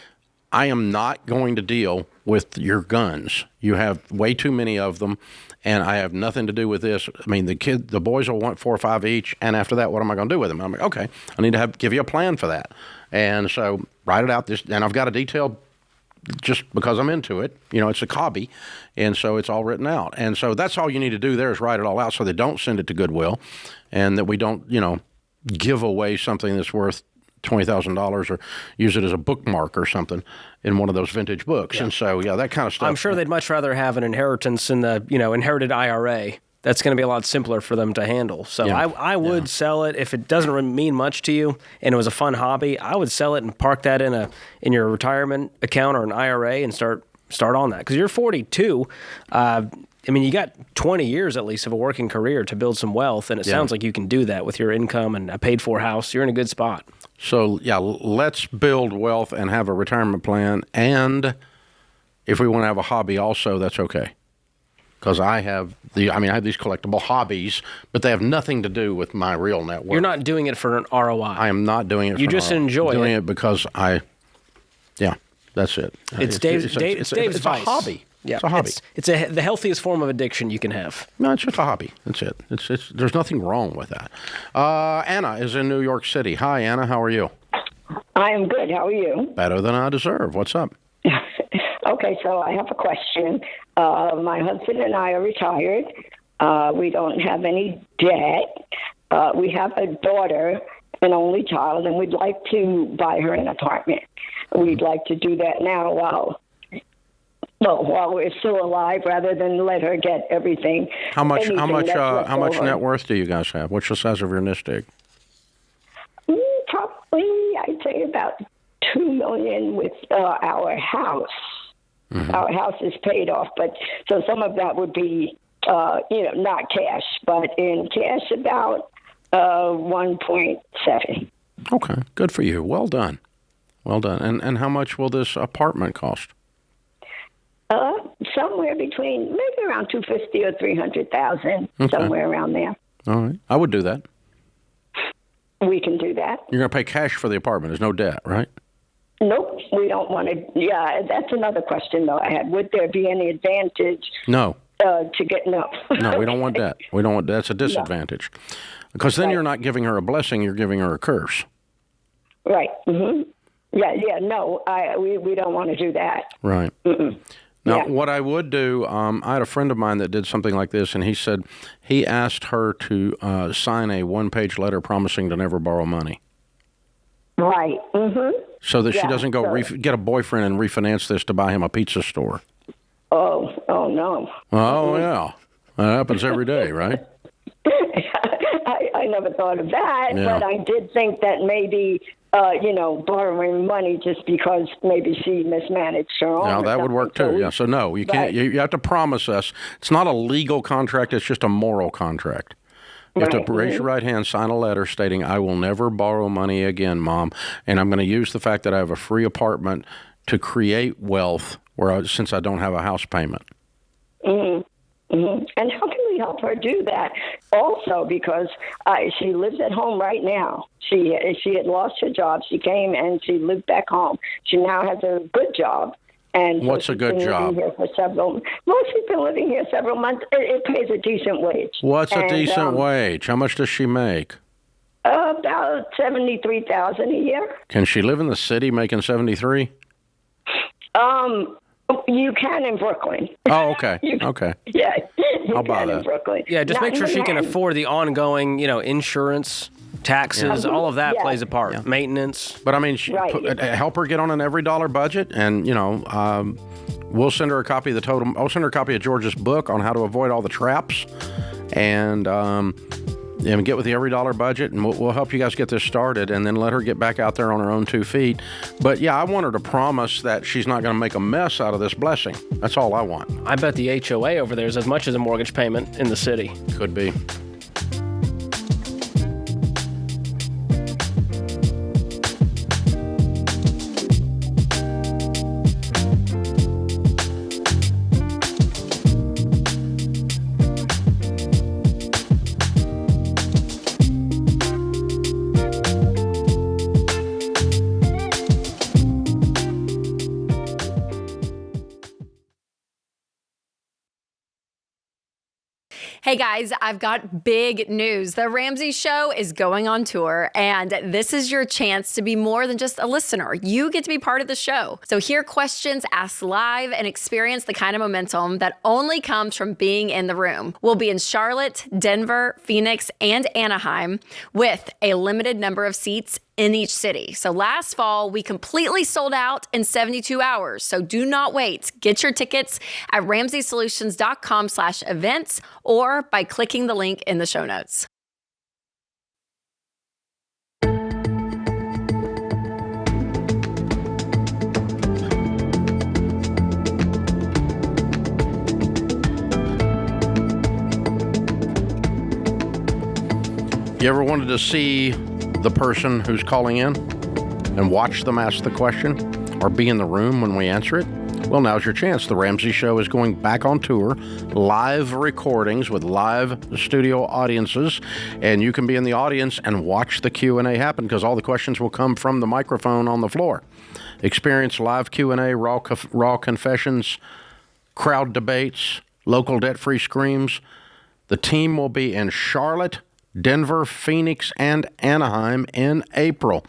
I am not going to deal with your guns. You have way too many of them, and I have nothing to do with this. I mean, the boys will want 4 or 5 each, and after that, what am I going to do with them? I'm like, okay, I need to give you a plan for that. And so, write it out. And I've got a detailed, just because I'm into it, it's a hobby, and so it's all written out. And so that's all you need to do there is write it all out so they don't send it to Goodwill, and that we don't, give away something that's worth $20,000 or use it as a bookmark or something in one of those vintage books. Yeah. And so, that kind of stuff. I'm sure they'd much rather have an inheritance in the, inherited IRA. That's going to be a lot simpler for them to handle. So I would sell it if it doesn't mean much to you and it was a fun hobby. I would sell it and park that in your retirement account or an IRA and start on that. Because you're 42. You got 20 years at least of a working career to build some wealth, and it sounds like you can do that with your income and a paid-for house. You're in a good spot. So, let's build wealth and have a retirement plan. And if we want to have a hobby also, that's okay. Because I have these collectible hobbies, but they have nothing to do with my real net worth. You're not doing it for an ROI. I am not doing it for an ROI. You just enjoy it. I'm doing it because That's it. It's Dave's it's vice. a hobby. Yeah, it's a hobby. It's the healthiest form of addiction you can have. No, it's just a hobby. That's it. There's nothing wrong with that. Anna is in New York City. Hi, Anna. How are you? I am good. How are you? Better than I deserve. What's up? Okay, so I have a question. My husband and I are retired. We don't have any debt. We have a daughter, an only child, and we'd like to buy her an apartment. We'd like to do that now while we're still alive, rather than let her get everything. How much net worth do you guys have? What's the size of your nest egg? Probably, I'd say about $2 million with our house. Mm-hmm. Our house is paid off, but so some of that would be, not cash, but in cash about 1.7. Okay, good for you. Well done. And how much will this apartment cost? Somewhere between maybe around $250,000 or $300,000, somewhere around there. All right, I would do that. We can do that. You're going to pay cash for the apartment. There's no debt, right? Nope, we don't want to. Yeah, that's another question though I had. Would there be any advantage? No. To get no. No, we don't want that. We don't want that's a disadvantage, because then you're not giving her a blessing. You're giving her a curse. Right. Mm-hmm. Yeah. No, we don't want to do that. Right. Mm-mm. Now, what I would do, I had a friend of mine that did something like this, and he said he asked her to sign a one-page letter promising to never borrow money. Right. Mm-hmm. So that she doesn't go get a boyfriend and refinance this to buy him a pizza store. Oh no. Oh, yeah. That happens every day, right? I never thought of that, but I did think that maybe, borrowing money just because maybe she mismanaged her own. Now, that would work too, So, no, you can't. You have to promise us. It's not a legal contract. It's just a moral contract. You have to raise your right hand, sign a letter stating, I will never borrow money again, Mom, and I'm going to use the fact that I have a free apartment to create wealth since I don't have a house payment. Mm-hmm. Mm-hmm. And how can we help her do that? Also, because she lives at home right now. She had lost her job. She came and she lived back home. She now has a good job. And what's a good job? She's been living here several months. It pays a decent wage. What's a decent wage? How much does she make? About $73,000 a year. Can she live in the city making $73,000? You can in Brooklyn. Oh, okay. Okay. Yeah, I'll buy that. In Brooklyn. Yeah, just make sure she can afford the ongoing, insurance, taxes, all of that plays a part. Yeah. Maintenance. But I mean, help her get on an every dollar budget, and we'll send her a copy of I'll send her a copy of George's book on how to avoid all the traps, and get with the every dollar budget, and we'll help you guys get this started, and then let her get back out there on her own 2 feet. But yeah, I want her to promise that she's not going to make a mess out of this blessing. That's all I want. I bet the HOA over there is as much as a mortgage payment in the city. Could be. Hey guys, I've got big news. The Ramsey Show is going on tour, and this is your chance to be more than just a listener. You get to be part of the show. So hear questions asked live and experience the kind of momentum that only comes from being in the room. We'll be in Charlotte, Denver, Phoenix, and Anaheim with a limited number of seats in each city. So last fall, we completely sold out in 72 hours. So do not wait. Get your tickets at RamseySolutions.com/events or by clicking the link in the show notes. You ever wanted to see the person who's calling in and watch them ask the question or be in the room when we answer it? Well, now's your chance. The Ramsey Show is going back on tour, live recordings with live studio audiences, and you can be in the audience and watch the Q&A happen because all the questions will come from the microphone on the floor. Experience live Q&A, raw confessions, crowd debates, local debt-free screams. The team will be in Charlotte, Denver, Phoenix, and Anaheim in April.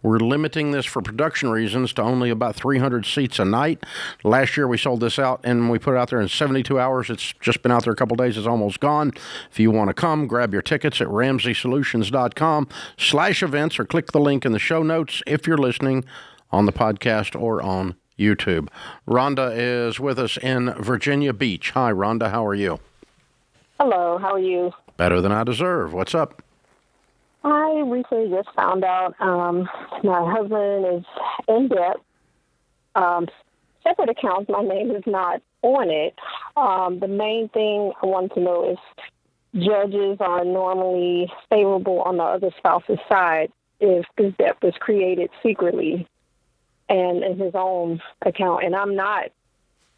We're limiting this for production reasons to only about 300 seats a night. Last year we sold this out and we put it out there in 72 hours. It's just been out there a couple days. It's almost gone. If you want to come, grab your tickets at RamseySolutions.com/events or click the link in the show notes if you're listening on the podcast or on YouTube. Rhonda is with us in Virginia Beach. Hi, Rhonda. How are you? Hello. How are you? Better than I deserve. What's up? I recently just found out my husband is in debt. Separate accounts, my name is not on it. The main thing I want to know is judges are normally favorable on the other spouse's side if this debt was created secretly and in his own account. And I'm not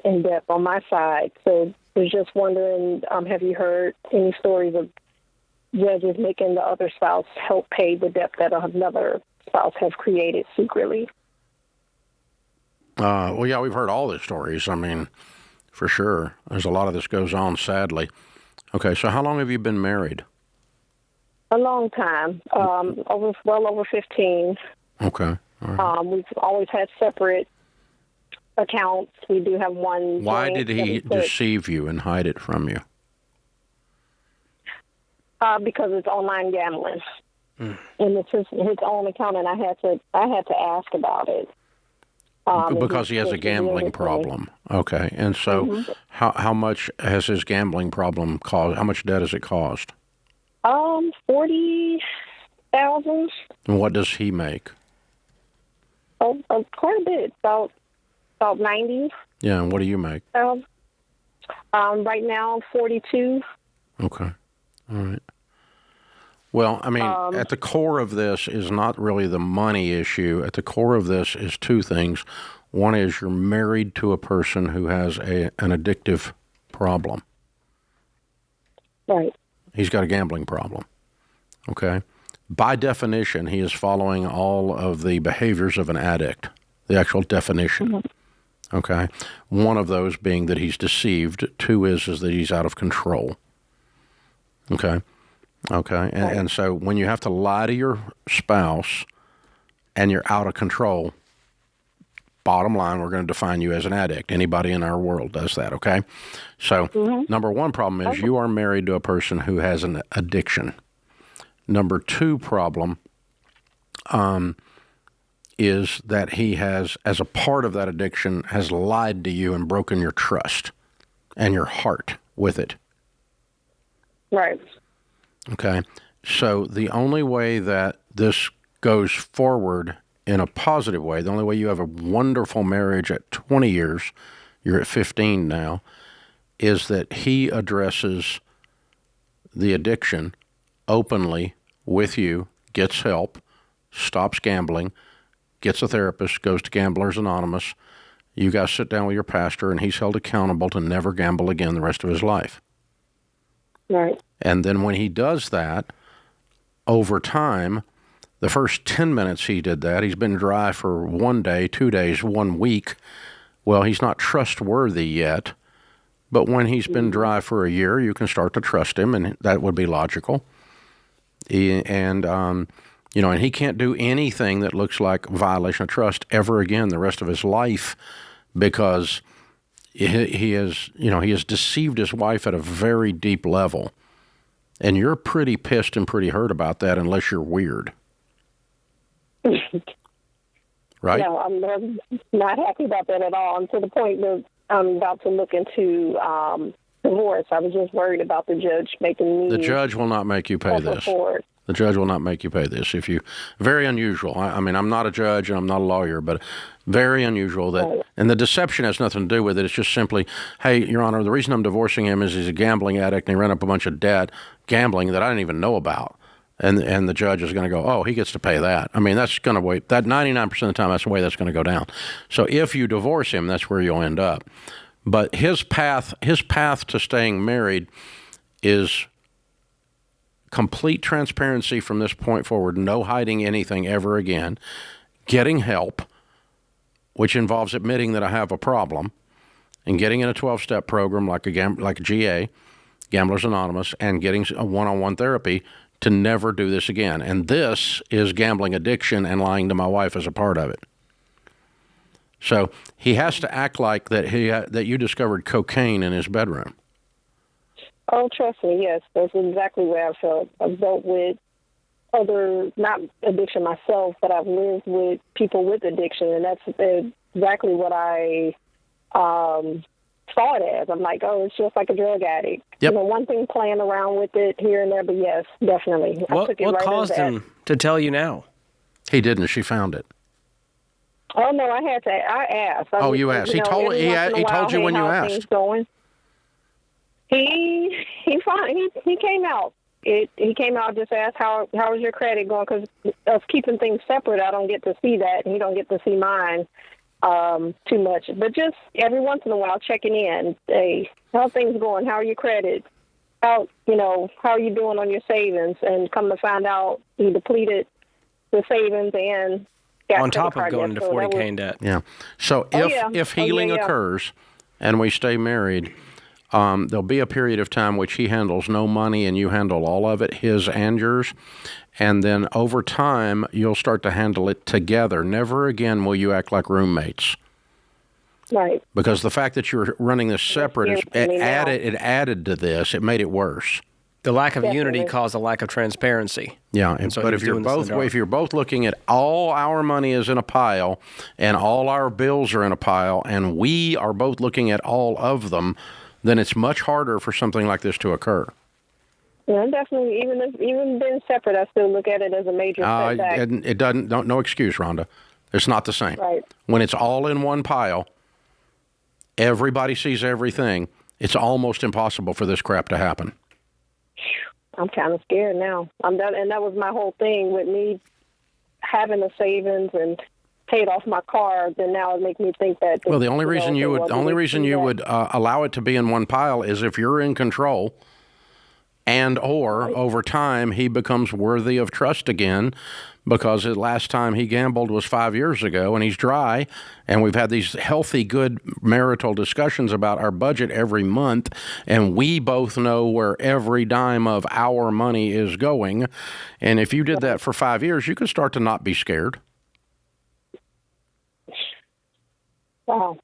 in debt on my side. So I was just wondering, have you heard any stories of judges making the other spouse help pay the debt that another spouse has created secretly? Well, yeah, we've heard all the stories. I mean, for sure. There's a lot of this goes on, sadly. Okay, so how long have you been married? A long time, well over 15. Okay. All right. We've always had separate accounts. We do have one. Why did he deceive you and hide it from you? Because it's online gambling, and it's his own account, and I had to ask about it. Because he has a gambling problem. Okay, and so how much has his gambling problem caused? How much debt has it caused? $40,000. And what does he make? Oh, quite a bit, about 90. Yeah, and what do you make? Right now, 42. Okay. All right. Well, I mean, at the core of this is not really the money issue. At the core of this is two things. One is you're married to a person who has an addictive problem. Right. He's got a gambling problem. Okay. By definition, he is following all of the behaviors of an addict, the actual definition. Okay. One of those being that he's deceived. Two is that he's out of control. Okay. Okay. And so when you have to lie to your spouse and you're out of control, bottom line, we're going to define you as an addict. Anybody in our world does that. Okay. So number one problem is you are married to a person who has an addiction. Number two problem is that he has, as a part of that addiction, has lied to you and broken your trust and your heart with it. Right. Okay. So the only way that this goes forward in a positive way, the only way you have a wonderful marriage at 20 years, you're at 15 now, is that he addresses the addiction openly with you, gets help, stops gambling, gets a therapist, goes to Gamblers Anonymous. You guys sit down with your pastor, and he's held accountable to never gamble again the rest of his life. Right. And then when he does that, over time, the first 10 minutes he did that, he's been dry for 1 day, 2 days, 1 week. Well, he's not trustworthy yet. But when he's been dry for a year, you can start to trust him, and that would be logical. And he can't do anything that looks like violation of trust ever again the rest of his life because he has deceived his wife at a very deep level. And you're pretty pissed and pretty hurt about that unless you're weird. Right? No, I'm not happy about that at all. And to the point that I'm about to look into divorce. I was just worried about the judge making me. The judge will not make you pay this. The judge will not make you pay this. Very unusual. I mean, I'm not a judge and I'm not a lawyer, but very unusual that, and the deception has nothing to do with it. It's just simply, hey, Your Honor, the reason I'm divorcing him is he's a gambling addict and he ran up a bunch of debt, gambling that I didn't even know about. And the judge is going to go, oh, he gets to pay that. I mean, that's going to wait. That 99% of the time, that's the way that's going to go down. So if you divorce him, that's where you'll end up. But his path to staying married is complete transparency from this point forward, no hiding anything ever again, getting help, which involves admitting that I have a problem, and getting in a 12-step program like a GA, Gamblers Anonymous, and getting a one-on-one therapy to never do this again. And this is gambling addiction, and lying to my wife as a part of it. So he has to act like that that you discovered cocaine in his bedroom. Oh, trust me, yes. That's exactly where I felt. I've dealt with not addiction myself, but I've lived with people with addiction, and that's exactly what I saw it as. I'm like, oh, it's just like a drug addict. Yep. One thing playing around with it here and there, but yes, definitely. What caused him to tell you now? He didn't. She found it. Oh, no, I asked. You asked. He told you when you asked. He came out. He came out, just asked how is your credit going, because of keeping things separate. I don't get to see that, and he don't get to see mine too much. But just every once in a while, checking in. Hey, how are things going? How are your credits? How are you doing on your savings? And come to find out, he depleted the savings and got on top of credit going into 40K in debt. Yeah. So if healing occurs and we stay married, there'll be a period of time which he handles no money and you handle all of it, his and yours. And then over time, you'll start to handle it together. Never again will you act like roommates. Right. Because the fact that you're running this separate, it added to this. It made it worse. The lack of unity caused a lack of transparency. Yeah, but if you're both looking at all our money is in a pile and all our bills are in a pile and we are both looking at all of them, then it's much harder for something like this to occur. Yeah, definitely. Even being separate, I still look at it as a major setback. It doesn't. No excuse, Rhonda. It's not the same. Right. When it's all in one pile, everybody sees everything. It's almost impossible for this crap to happen. I'm kind of scared now. And that was my whole thing with me having the savings and paid off my car. Then now it makes me think that. Well, the only reason you would allow it to be in one pile is if you're in control. And or over time, he becomes worthy of trust again because the last time he gambled was 5 years ago and he's dry. And we've had these healthy, good marital discussions about our budget every month. And we both know where every dime of our money is going. And if you did that for 5 years, you could start to not be scared. Wow.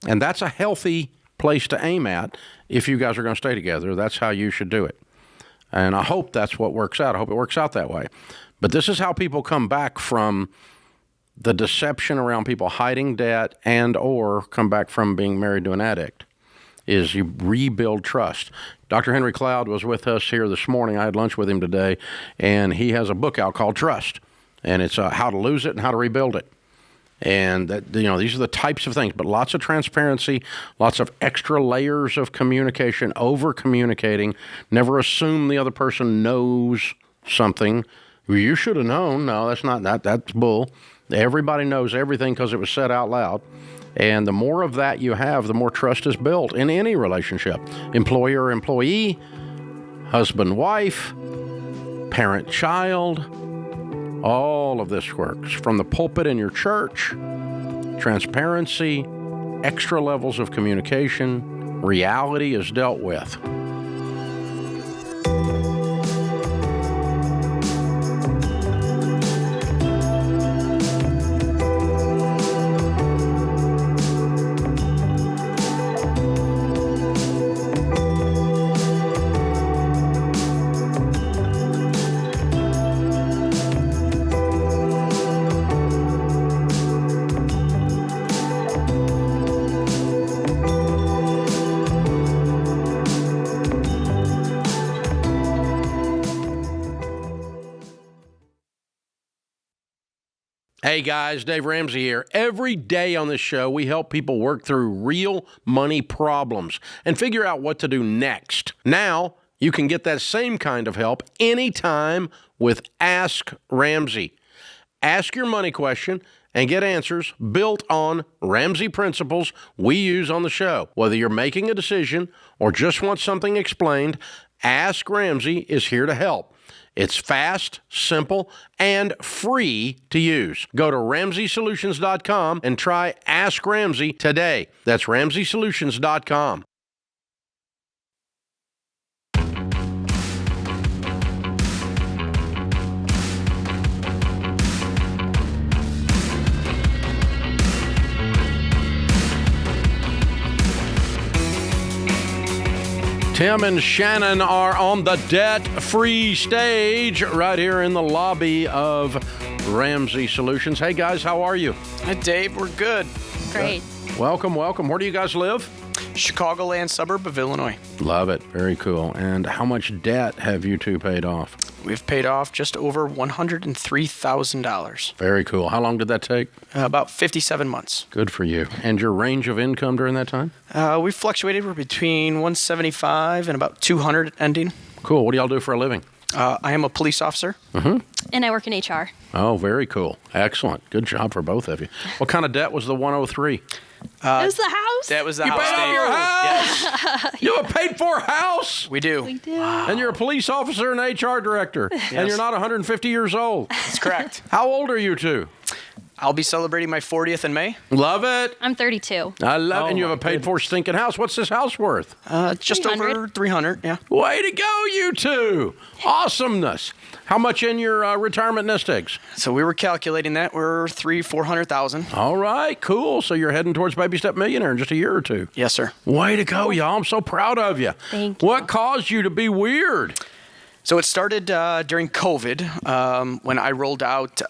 And that's a healthy place to aim at. If you guys are going to stay together, that's how you should do it. And I hope that's what works out. I hope it works out that way. But this is how people come back from the deception around people hiding debt and or come back from being married to an addict, is you rebuild trust. Dr. Henry Cloud was with us here this morning. I had lunch with him today, and he has a book out called Trust. And it's how to lose it and how to rebuild it. And that, these are the types of things, but lots of transparency, lots of extra layers of communication, over-communicating. Never assume the other person knows something. You should have known. No, that's not that. That's bull. Everybody knows everything because it was said out loud. And the more of that you have, the more trust is built in any relationship. Employer-employee, husband-wife, parent-child. All of this works. From the pulpit in your church, transparency, extra levels of communication, reality is dealt with. Hey guys, Dave Ramsey here. Every day on this show, we help people work through real money problems and figure out what to do next. Now, You can get that same kind of help anytime with Ask Ramsey. Ask your money question and get answers built on Ramsey principles we use on the show. Whether you're making a decision or just want something explained, Ask Ramsey is here to help. It's fast, simple, and free to use. Go to RamseySolutions.com and try Ask Ramsey today. That's RamseySolutions.com. Tim and Shannon are on the debt-free stage right here in the lobby of Ramsey Solutions. Hey, guys, how are you? Hi, Dave. We're good. Great. Welcome, welcome. Where do you guys live? Chicagoland suburb of Illinois. Love it. Very cool. And how much debt have you two paid off? We've paid off just over $103,000. Very cool. How long did that take? About 57 months. Good for you. And your range of income during that time? We fluctuated. We're between 175 and about 200 ending. Cool. What do y'all do for a living? I am a police officer. Mm-hmm. And I work in HR. Oh, very cool. Excellent. Good job for both of you. What kind of debt was the 103? It was the house. That was the you house. You paid off your house? Yes. You have a paid-for house? We do. We do. Wow. And you're a police officer and HR director. Yes. And you're not 150 years old. That's correct. How old are you two? I'll be celebrating my 40th in May. Love it. I'm 32. I love it. And you have a paid-for stinking house. What's this house worth? Just over 300, yeah. Way to go, you two. Awesomeness. How much in your retirement nest eggs? So we were calculating that. We're $400,000. All right, cool. So you're heading towards Baby Step Millionaire in just a year or two. Yes, sir. Way to go, y'all. I'm so proud of you. Thank you. What caused you to be weird? So it started during COVID when I rolled out,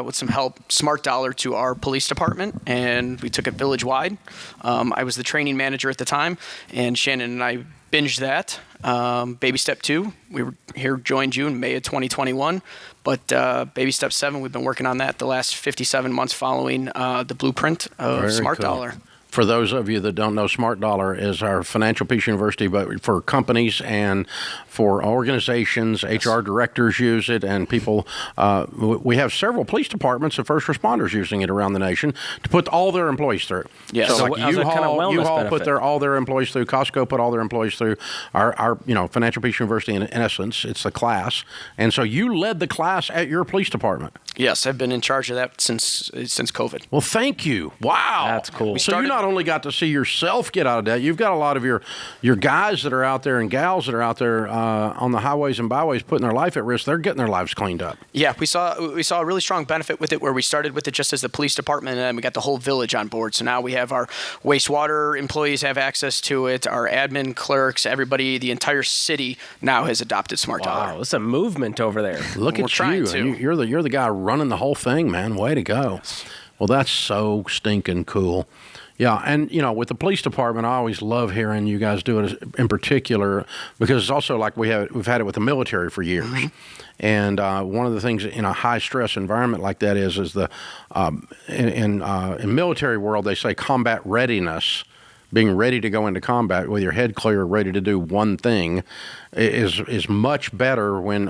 with some help, Smart Dollar to our police department, and we took it village-wide. I was the training manager at the time, and Shannon and I binged that. Baby Step 2, we were here, joined you in May of 2021, but Baby Step 7, we've been working on that the last 57 months following the blueprint of Very Smart cool. Dollar. For those of you that don't know, Smart Dollar is our financial peace university, but for companies and for organizations, HR directors use it, and people. We have several police departments and first responders using it around the nation to put all their employees through. Yes. So, So like as a kind of wellness U-Haul benefit. put all their employees through. Costco put all their employees through. Our financial peace university, in essence, it's the class. And so you led the class at your police department. Yes, I've been in charge of that since COVID. Well, thank you. Wow. That's cool. So you not only got to see yourself get out of debt, you've got a lot of your guys that are out there and gals that are out there on the highways and byways putting their life at risk. They're getting their lives cleaned up. Yeah, we saw a really strong benefit with it where we started with it just as the police department, and then we got the whole village on board. So now we have our wastewater employees have access to it, our admin clerks, everybody, the entire city now has adopted Smart Dollar. Wow, it's a movement over there. Look We're at trying you. to. And you're the guy running the whole thing, man. Way to go. Well, that's so stinking cool. Yeah, and with the police department, I always love hearing you guys do it in particular because it's also like we've had it with the military for years. Mm-hmm. And one of the things in a high stress environment like that is the in military world they say combat readiness. Being ready to go into combat with your head clear, ready to do one thing, is much better when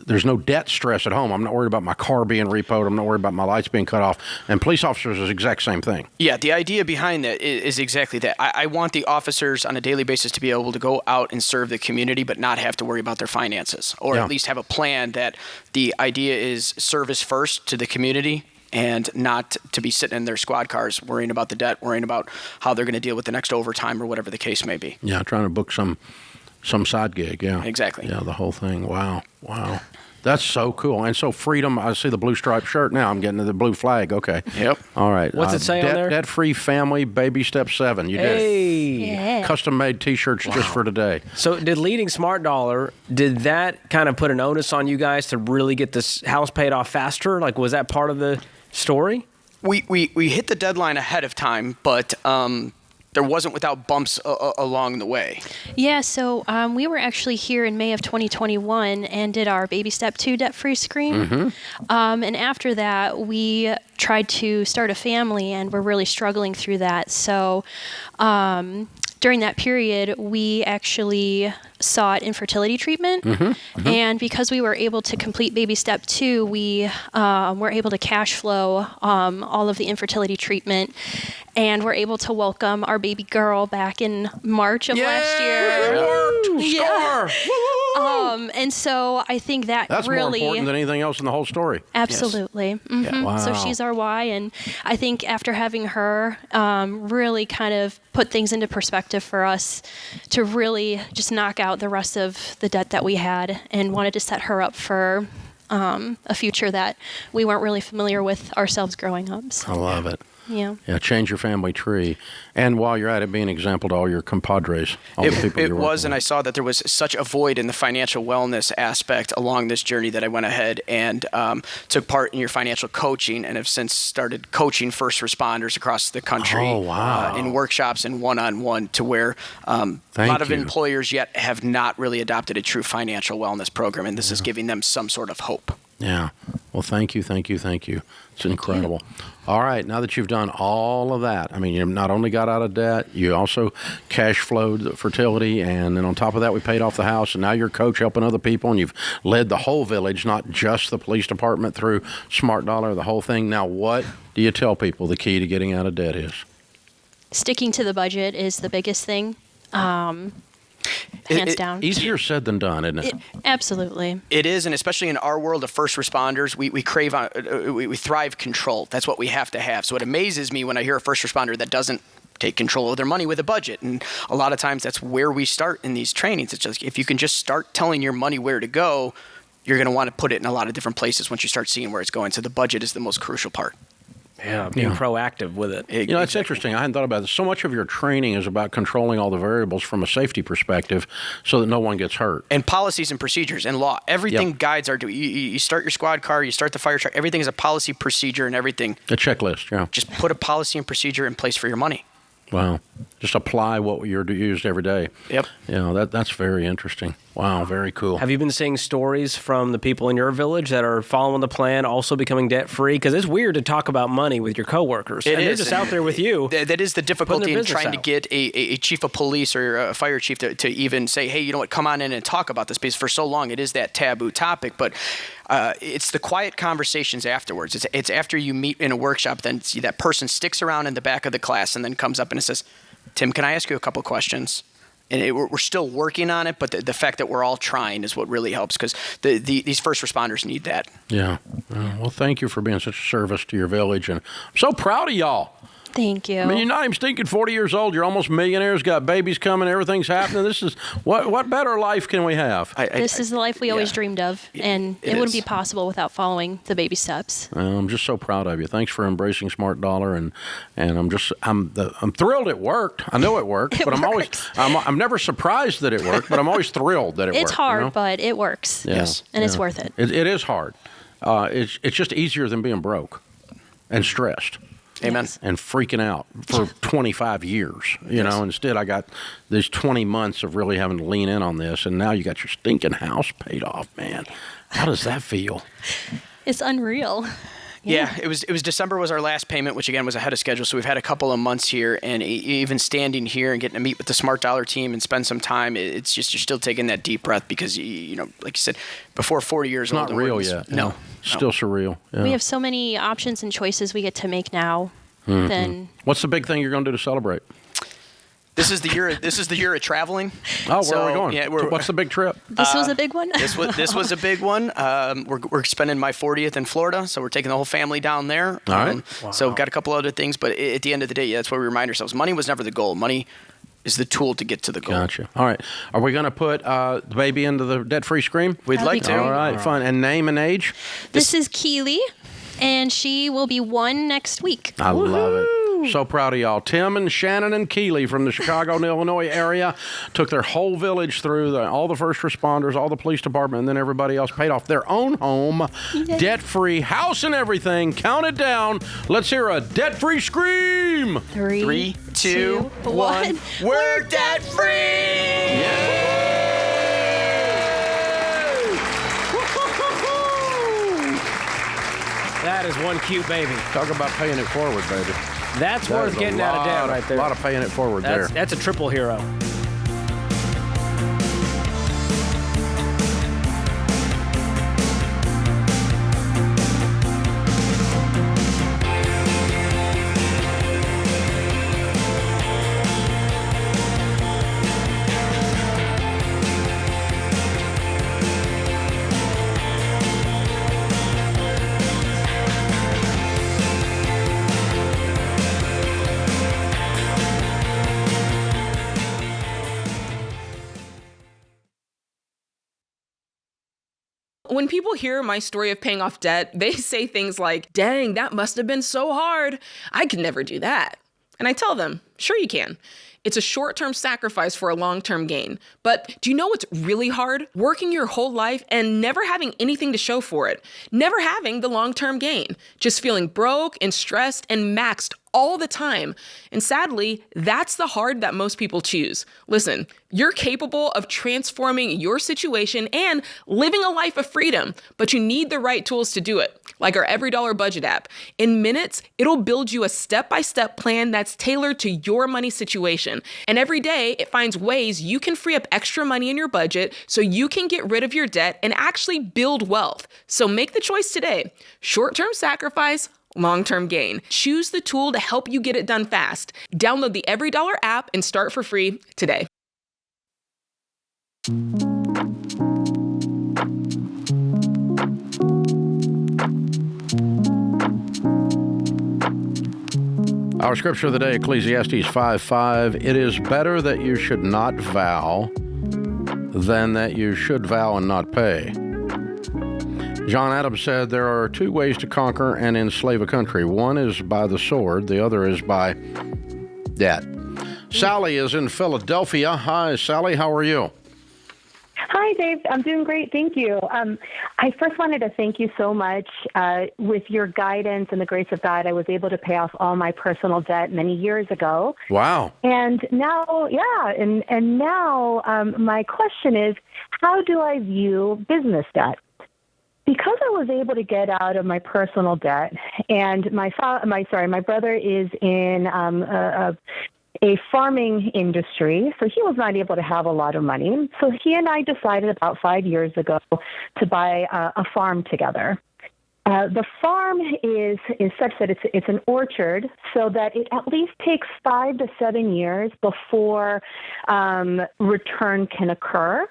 there's no debt stress at home. I'm not worried about my car being repoed. I'm not worried about my lights being cut off. And police officers is the exact same thing. Yeah, the idea behind that is exactly that. I want the officers on a daily basis to be able to go out and serve the community but not have to worry about their finances, or at least have a plan that the idea is service first to the community and not to be sitting in their squad cars worrying about the debt, worrying about how they're going to deal with the next overtime or whatever the case may be. Yeah, trying to book some side gig, yeah. Exactly. Yeah, the whole thing. Wow. That's so cool. And so freedom, I see the blue striped shirt now. I'm getting to the blue flag. Okay. Yep. All right. What's it say on there? Debt-free family, Baby Step 7. You did it. Yeah. Custom-made T-shirts just for today. So did leading Smart Dollar, did that kind of put an onus on you guys to really get this house paid off faster? Like, was that part of the story? We hit the deadline ahead of time, but there wasn't without bumps along the way. Yeah, so we were actually here in May of 2021 and did our Baby Step 2 debt-free screen. Mm-hmm. And after that, we tried to start a family, and we're really struggling through that. So during that period, we actually sought infertility treatment. And because we were able to complete baby step 2, we were able to cash flow all of the infertility treatment. And we're able to welcome our baby girl back in March of last year. Yeah. And so I think that's really more important than anything else in the whole story. Absolutely. Yeah. Wow. So she's our why. And I think after having her really kind of put things into perspective for us to really just knock out the rest of the debt that we had, and wanted to set her up for a future that we weren't really familiar with ourselves growing up. So. I love it. Yeah. Yeah, change your family tree. And while you're at it, be an example to all your compadres, all the people you're It was, and I saw that there was such a void in the financial wellness aspect along this journey that I went ahead and took part in your financial coaching, and have since started coaching first responders across the country in workshops and one-on-one, to where a lot of employers yet have not really adopted a true financial wellness program, and this is giving them some sort of hope. Yeah. Well, thank you. It's incredible. All right. Now that you've done all of that, I mean, you not only got out of debt, you also cash flowed the fertility, and then on top of that, we paid off the house, and now you're a coach helping other people, and you've led the whole village, not just the police department, through Smart Dollar, the whole thing. Now, what do you tell people the key to getting out of debt is? Sticking to the budget is the biggest thing. Hands down. Easier said than done, isn't it? Absolutely. It is, and especially in our world of first responders, we crave on, we thrive control. That's what we have to have. So it amazes me when I hear a first responder that doesn't take control of their money with a budget. And a lot of times that's where we start in these trainings. It's just, if you can just start telling your money where to go, you're going to want to put it in a lot of different places once you start seeing where it's going. So the budget is the most crucial part. Yeah, being proactive with it. You know, it's interesting. I hadn't thought about this. So much of your training is about controlling all the variables from a safety perspective so that no one gets hurt. And policies and procedures and law. Everything guides our you start your squad car, you start the fire truck. Everything is a policy, procedure, and everything. A checklist, yeah. Just put a policy and procedure in place for your money. Wow. Just apply what you're used every day. Yep. Yeah, that's very interesting. Wow, very cool. Have you been seeing stories from the people in your village that are following the plan, also becoming debt-free? Because it's weird to talk about money with your coworkers. They're just out there with you. That is the difficulty in trying to get a chief of police or a fire chief to even say, hey, you know what, come on in and talk about this, because for so long it is that taboo topic. But it's the quiet conversations afterwards. It's after you meet in a workshop, then that person sticks around in the back of the class and then comes up and says, Tim, can I ask you a couple questions? And we're still working on it, but the fact that we're all trying is what really helps, because these first responders need that. Yeah. Well, thank you for being such a service to your village, and I'm so proud of y'all. Thank you. I mean, you're not even stinking 40 years old. You're almost millionaires, got babies coming, everything's happening. This is, what better life can we have? This is the life we always dreamed of, and it wouldn't be possible without following the baby steps. I'm just so proud of you. Thanks for embracing Smart Dollar, and I'm thrilled it worked. I know it worked, but I'm never surprised that it worked, but I'm always thrilled that it worked. It's hard, but it works. Yes, and it's worth it. It is hard. It's just easier than being broke and stressed. Amen. And freaking out for 25 years, you know. Instead, I got these 20 months of really having to lean in on this, and now you got your stinking house paid off, man. How does that feel? It's unreal. Yeah, it was December was our last payment, which again was ahead of schedule. So we've had a couple of months here, and even standing here and getting to meet with the Smart Dollar team and spend some time, it's just you're still taking that deep breath, because you know, like you said, before 40 years old, it's not real yet. No, still surreal. Yeah. We have so many options and choices we get to make now. Then what's the big thing you're going to do to celebrate? This is the year of traveling. Oh, where are we going? Yeah, what's the big trip? This was a big one. This was a big one. We're spending my 40th in Florida, so we're taking the whole family down there. All right. Wow. So we've got a couple other things, but at the end of the day, that's where we remind ourselves: money was never the goal. Money is the tool to get to the goal. Gotcha. All right. Are we going to put the baby into the debt-free scream? We'd like to. All right. Fun. And name and age? This is Keely, and she will be 1 next week. I love it. So proud of y'all. Tim and Shannon and Keely from the Chicago and Illinois area took their whole village through all the first responders, all the police department, and then everybody else paid off their own home, debt-free, house and everything. Count it down. Let's hear a debt-free scream. 3, 2, 1. We're debt-free! That is one cute baby. Talk about paying it forward, baby. That's That worth is a getting out of debt lot right there. A lot of paying it forward there. That's a triple hero. When people hear my story of paying off debt, they say things like, dang, that must have been so hard. I could never do that. And I tell them, sure you can. It's a short-term sacrifice for a long-term gain. But do you know what's really hard? Working your whole life and never having anything to show for it. Never having the long-term gain. Just feeling broke and stressed and maxed all the time. And sadly, that's the hard that most people choose. Listen, you're capable of transforming your situation and living a life of freedom, but you need the right tools to do it, like our Every Dollar Budget app. In minutes, it'll build you a step-by-step plan that's tailored to your money situation. And every day, it finds ways you can free up extra money in your budget so you can get rid of your debt and actually build wealth. So make the choice today. Short-term sacrifice, long-term gain. Choose the tool to help you get it done fast. Download the Every Dollar app and start for free today. Our scripture of the day, Ecclesiastes 5:5. It is better that you should not vow than that you should vow and not pay. John Adams said there are two ways to conquer and enslave a country. One is by the sword, the other is by debt. Sally is in Philadelphia. Hi, Sally. How are you? Hi, Dave. I'm doing great. Thank you. I first wanted to thank you so much. With your guidance and the grace of God, I was able to pay off all my personal debt many years ago. Wow. And now, and now my question is, how do I view business debt? Because I was able to get out of my personal debt, and my brother is in a farming industry, so he was not able to have a lot of money. So he and I decided about 5 years ago to buy a farm together. The farm is such that it's an orchard, so that it at least takes 5 to 7 years before return can occur.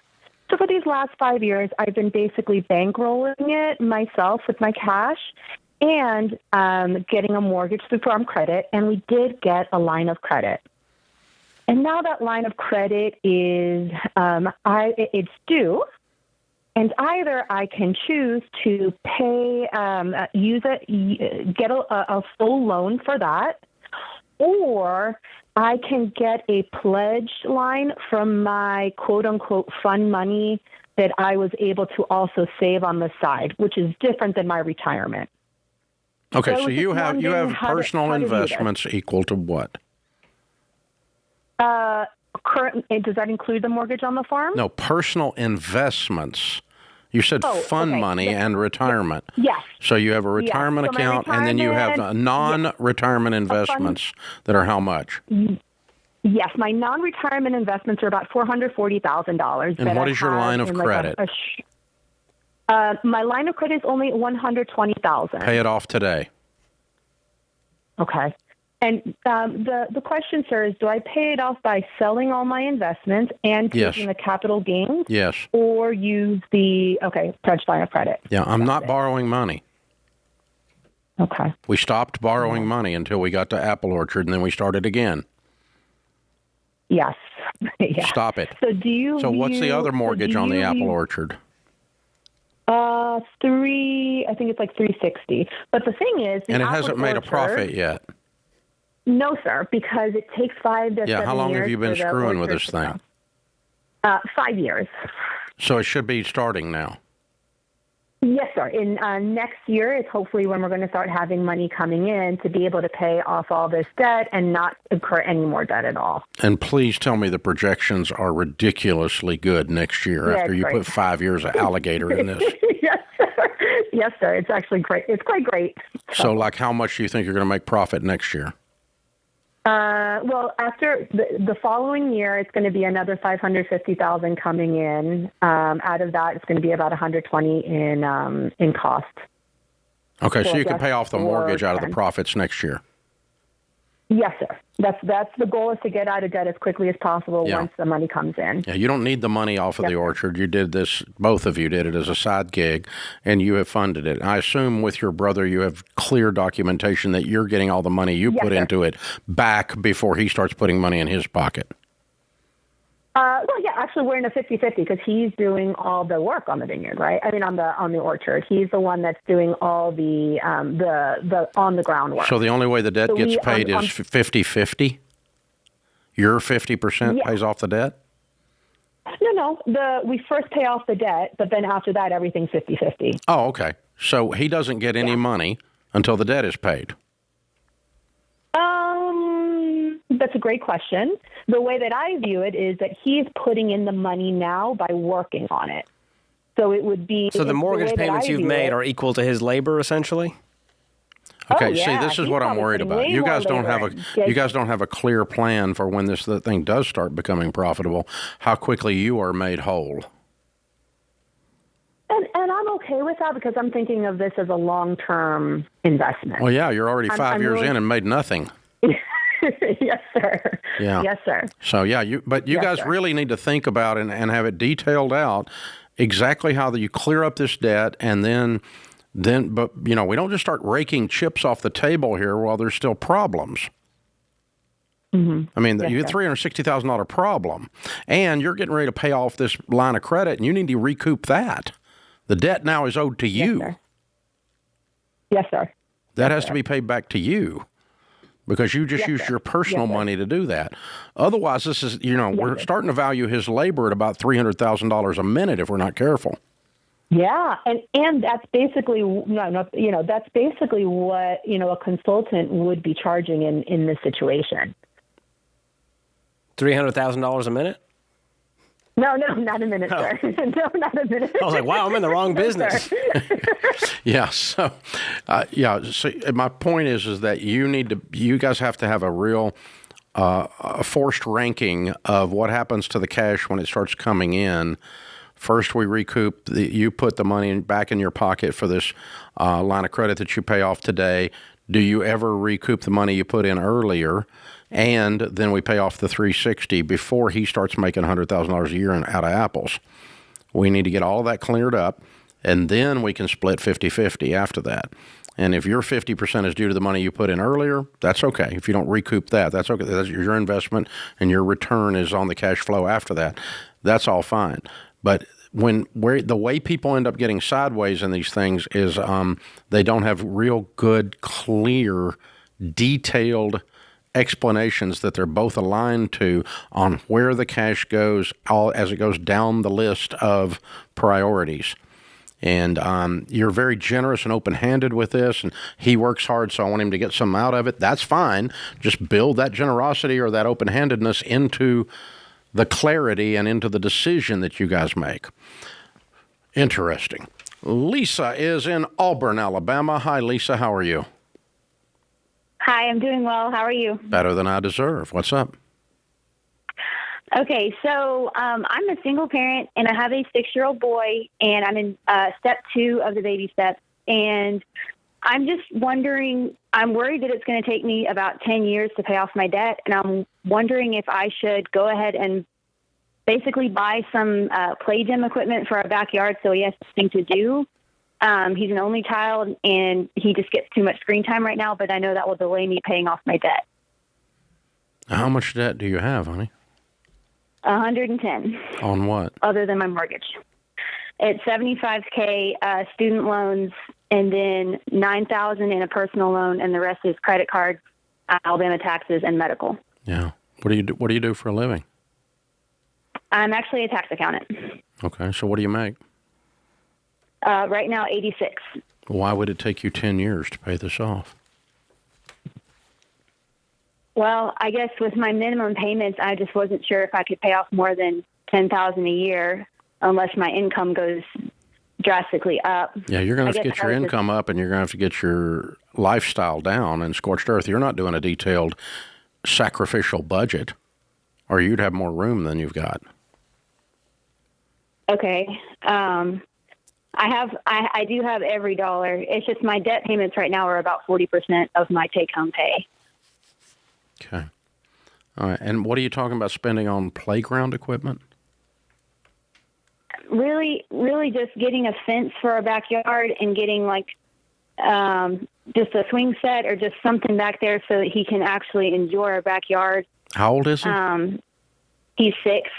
So for these last 5 years, I've been basically bankrolling it myself with my cash and getting a mortgage through Farm Credit, and we did get a line of credit. And now that line of credit is it's due, and either I can choose to pay, use it, get a full loan for that, or I can get a pledge line from my quote-unquote fund money that I was able to also save on the side, which is different than my retirement. Okay, so you have personal investments equal to what? Does that include the mortgage on the farm? No, personal investments. You said fund money and retirement. Yes. So you have a retirement account, and then you have non-retirement investments that are how much? Yes, my non-retirement investments are about $440,000. And what is your line of credit? My line of credit is only $120,000. Pay it off today. Okay. And the question, sir, is do I pay it off by selling all my investments and taking the capital gains? Yes. Or use the, pledge line of credit? Yeah, I'm not borrowing money. Okay. We stopped borrowing money until we got to Apple Orchard, and then we started again. Yes. Yeah. Stop it. So do you? So what's the other mortgage on the Apple Orchard? I think it's like $360. But the thing is, and it hasn't made a profit yet. No, sir, because it takes 5 to 7 years. Yeah, how long have you been screwing with this thing? 5 years. So it should be starting now. Yes, sir. In next year is hopefully when we're going to start having money coming in to be able to pay off all this debt and not incur any more debt at all. And please tell me the projections are ridiculously good next year after you put 5 years of alligator in this. Yes, sir. Yes, sir. It's actually great. It's quite great. So like how much do you think you're going to make profit next year? Well, after the following year, it's going to be another $550,000 coming in. Out of that, it's going to be about $120 in cost. Okay, so you can pay off the mortgage out of the profits next year. Yes, sir. That's the goal, is to get out of debt as quickly as possible once the money comes in. Yeah, you don't need the money off of the orchard. You did this, both of you did it as a side gig, and you have funded it. I assume with your brother you have clear documentation that you're getting all the money you put into it back before he starts putting money in his pocket. Well, yeah, actually we're in a 50-50 because he's doing all the work on the vineyard, right? I mean, on the orchard. He's the one that's doing all the on the ground work. So the only way the debt gets paid is 50-50? Your 50% pays off the debt? No. We first pay off the debt, but then after that, everything's 50-50. Oh, okay. So he doesn't get any money until the debt is paid. That's a great question. The way that I view it is that he's putting in the money now by working on it. So it would be... So the mortgage payments you've made are equal to his labor, essentially? Okay, see, this is what I'm worried about. You guys don't have a clear plan for when this thing does start becoming profitable, how quickly you are made whole. And I'm okay with that because I'm thinking of this as a long-term investment. Well, yeah, you're already 5 years in and made nothing. Yes, sir. Yeah. Yes, sir. So, yeah, you guys really need to think about and have it detailed out exactly how you clear up this debt, and then, but, we don't just start raking chips off the table here while there's still problems. Mm-hmm. I mean, you get $360,000 problem, and you're getting ready to pay off this line of credit, and you need to recoup that. The debt now is owed to you. Yes, sir. That has to be paid back to you, because you just used your personal money to do that. Otherwise, this is, we're starting to value his labor at about $300,000 a minute if we're not careful. Yeah, and that's basically that's basically what a consultant would be charging in this situation. $300,000 a minute? No, not a minute, sir. No, not a minute. I was like, wow, I'm in the wrong business. Yeah. So, So my point is that you guys have to have a real forced ranking of what happens to the cash when it starts coming in. First, we recoup. You put the money back in your pocket for this line of credit that you pay off today. Do you ever recoup the money you put in earlier? And then we pay off the $360 before he starts making $100,000 a year out of apples. We need to get all of that cleared up, and then we can split 50-50 after that. And if your 50% is due to the money you put in earlier, that's okay. If you don't recoup that, that's okay. That's your investment, and your return is on the cash flow after that. That's all fine. But the way people end up getting sideways in these things is they don't have real good, clear, detailed explanations that they're both aligned to on where the cash goes as it goes down the list of priorities. And you're very generous and open-handed with this, and he works hard, so I want him to get something out of it. That's fine. Just build that generosity or that open-handedness into the clarity and into the decision that you guys make. Interesting. Lisa is in Auburn, Alabama. Hi, Lisa. How are you? Hi, I'm doing well. How are you? Better than I deserve. What's up? Okay, so I'm a single parent, and I have a 6-year-old boy, and I'm in step 2 of the baby steps. And I'm just wondering, I'm worried that it's going to take me about 10 years to pay off my debt, and I'm wondering if I should go ahead and basically buy some play gym equipment for our backyard so he has something to do. He's an only child, and he just gets too much screen time right now, but I know that will delay me paying off my debt. How much debt do you have, honey? 110. On what? Other than my mortgage. It's $75K student loans, and then $9,000 in a personal loan, and the rest is credit cards, Alabama taxes, and medical. Yeah. What do you do for a living? I'm actually a tax accountant. Okay. So what do you make? Right now, 86. Why would it take you 10 years to pay this off? Well, I guess with my minimum payments, I just wasn't sure if I could pay off more than $10,000 a year unless my income goes drastically up. Yeah, you're going to have to get your income up, and you're going to have to get your lifestyle down. And scorched earth, you're not doing a detailed sacrificial budget, or you'd have more room than you've got. Okay. I do have every dollar. It's just my debt payments right now are about 40% of my take-home pay. Okay. All right. And what are you talking about spending on playground equipment? Really just getting a fence for our backyard and getting just a swing set or just something back there so that he can actually enjoy our backyard. How old is he? He's 6.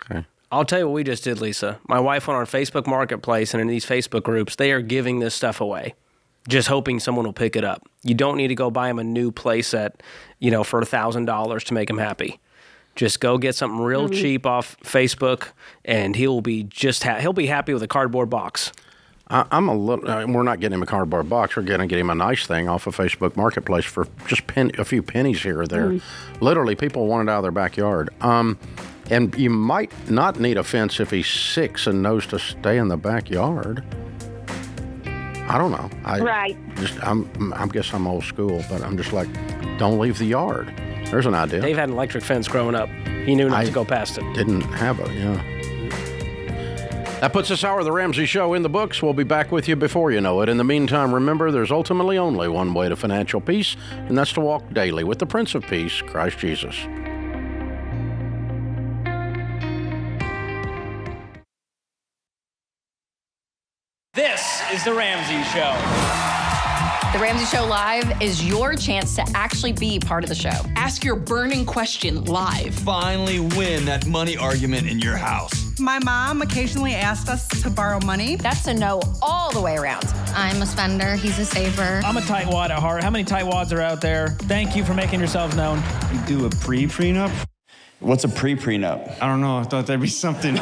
Okay. I'll tell you what we just did, Lisa. My wife went on Facebook Marketplace, and in these Facebook groups, they are giving this stuff away, just hoping someone will pick it up. You don't need to go buy him a new play set, for $1,000 to make him happy. Just go get something real cheap off Facebook, and he'll be he'll be happy with a cardboard box. We're not getting him a cardboard box. We're going to get him a nice thing off of Facebook Marketplace for just a few pennies here or there. Literally, people want it out of their backyard. And you might not need a fence if he's 6 and knows to stay in the backyard. I don't know. Right. I guess I'm old school, but I'm just like, don't leave the yard. There's an idea. Dave had an electric fence growing up. He knew not to go past it. Didn't have it, yeah. That puts this hour of the Ramsey Show in the books. We'll be back with you before you know it. In the meantime, remember, there's ultimately only one way to financial peace, and that's to walk daily with the Prince of Peace, Christ Jesus. This is The Ramsey Show. The Ramsey Show Live is your chance to actually be part of the show. Ask your burning question live. Finally win that money argument in your house. My mom occasionally asked us to borrow money. That's a no all the way around. I'm a spender. He's a saver. I'm a tightwad at heart. How many tightwads are out there? Thank you for making yourselves known. You do a pre-prenup? What's a pre-prenup? I don't know. I thought that'd be something.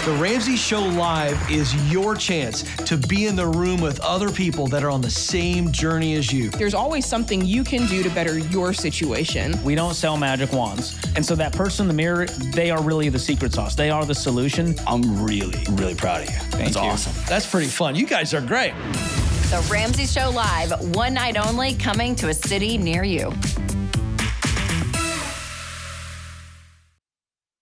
The Ramsey Show Live is your chance to be in the room with other people that are on the same journey as you. There's always something you can do to better your situation. We don't sell magic wands. And so that person in the mirror, they are really the secret sauce. They are the solution. I'm really, really proud of you. That's awesome. That's pretty fun. You guys are great. The Ramsey Show Live, one night only, coming to a city near you.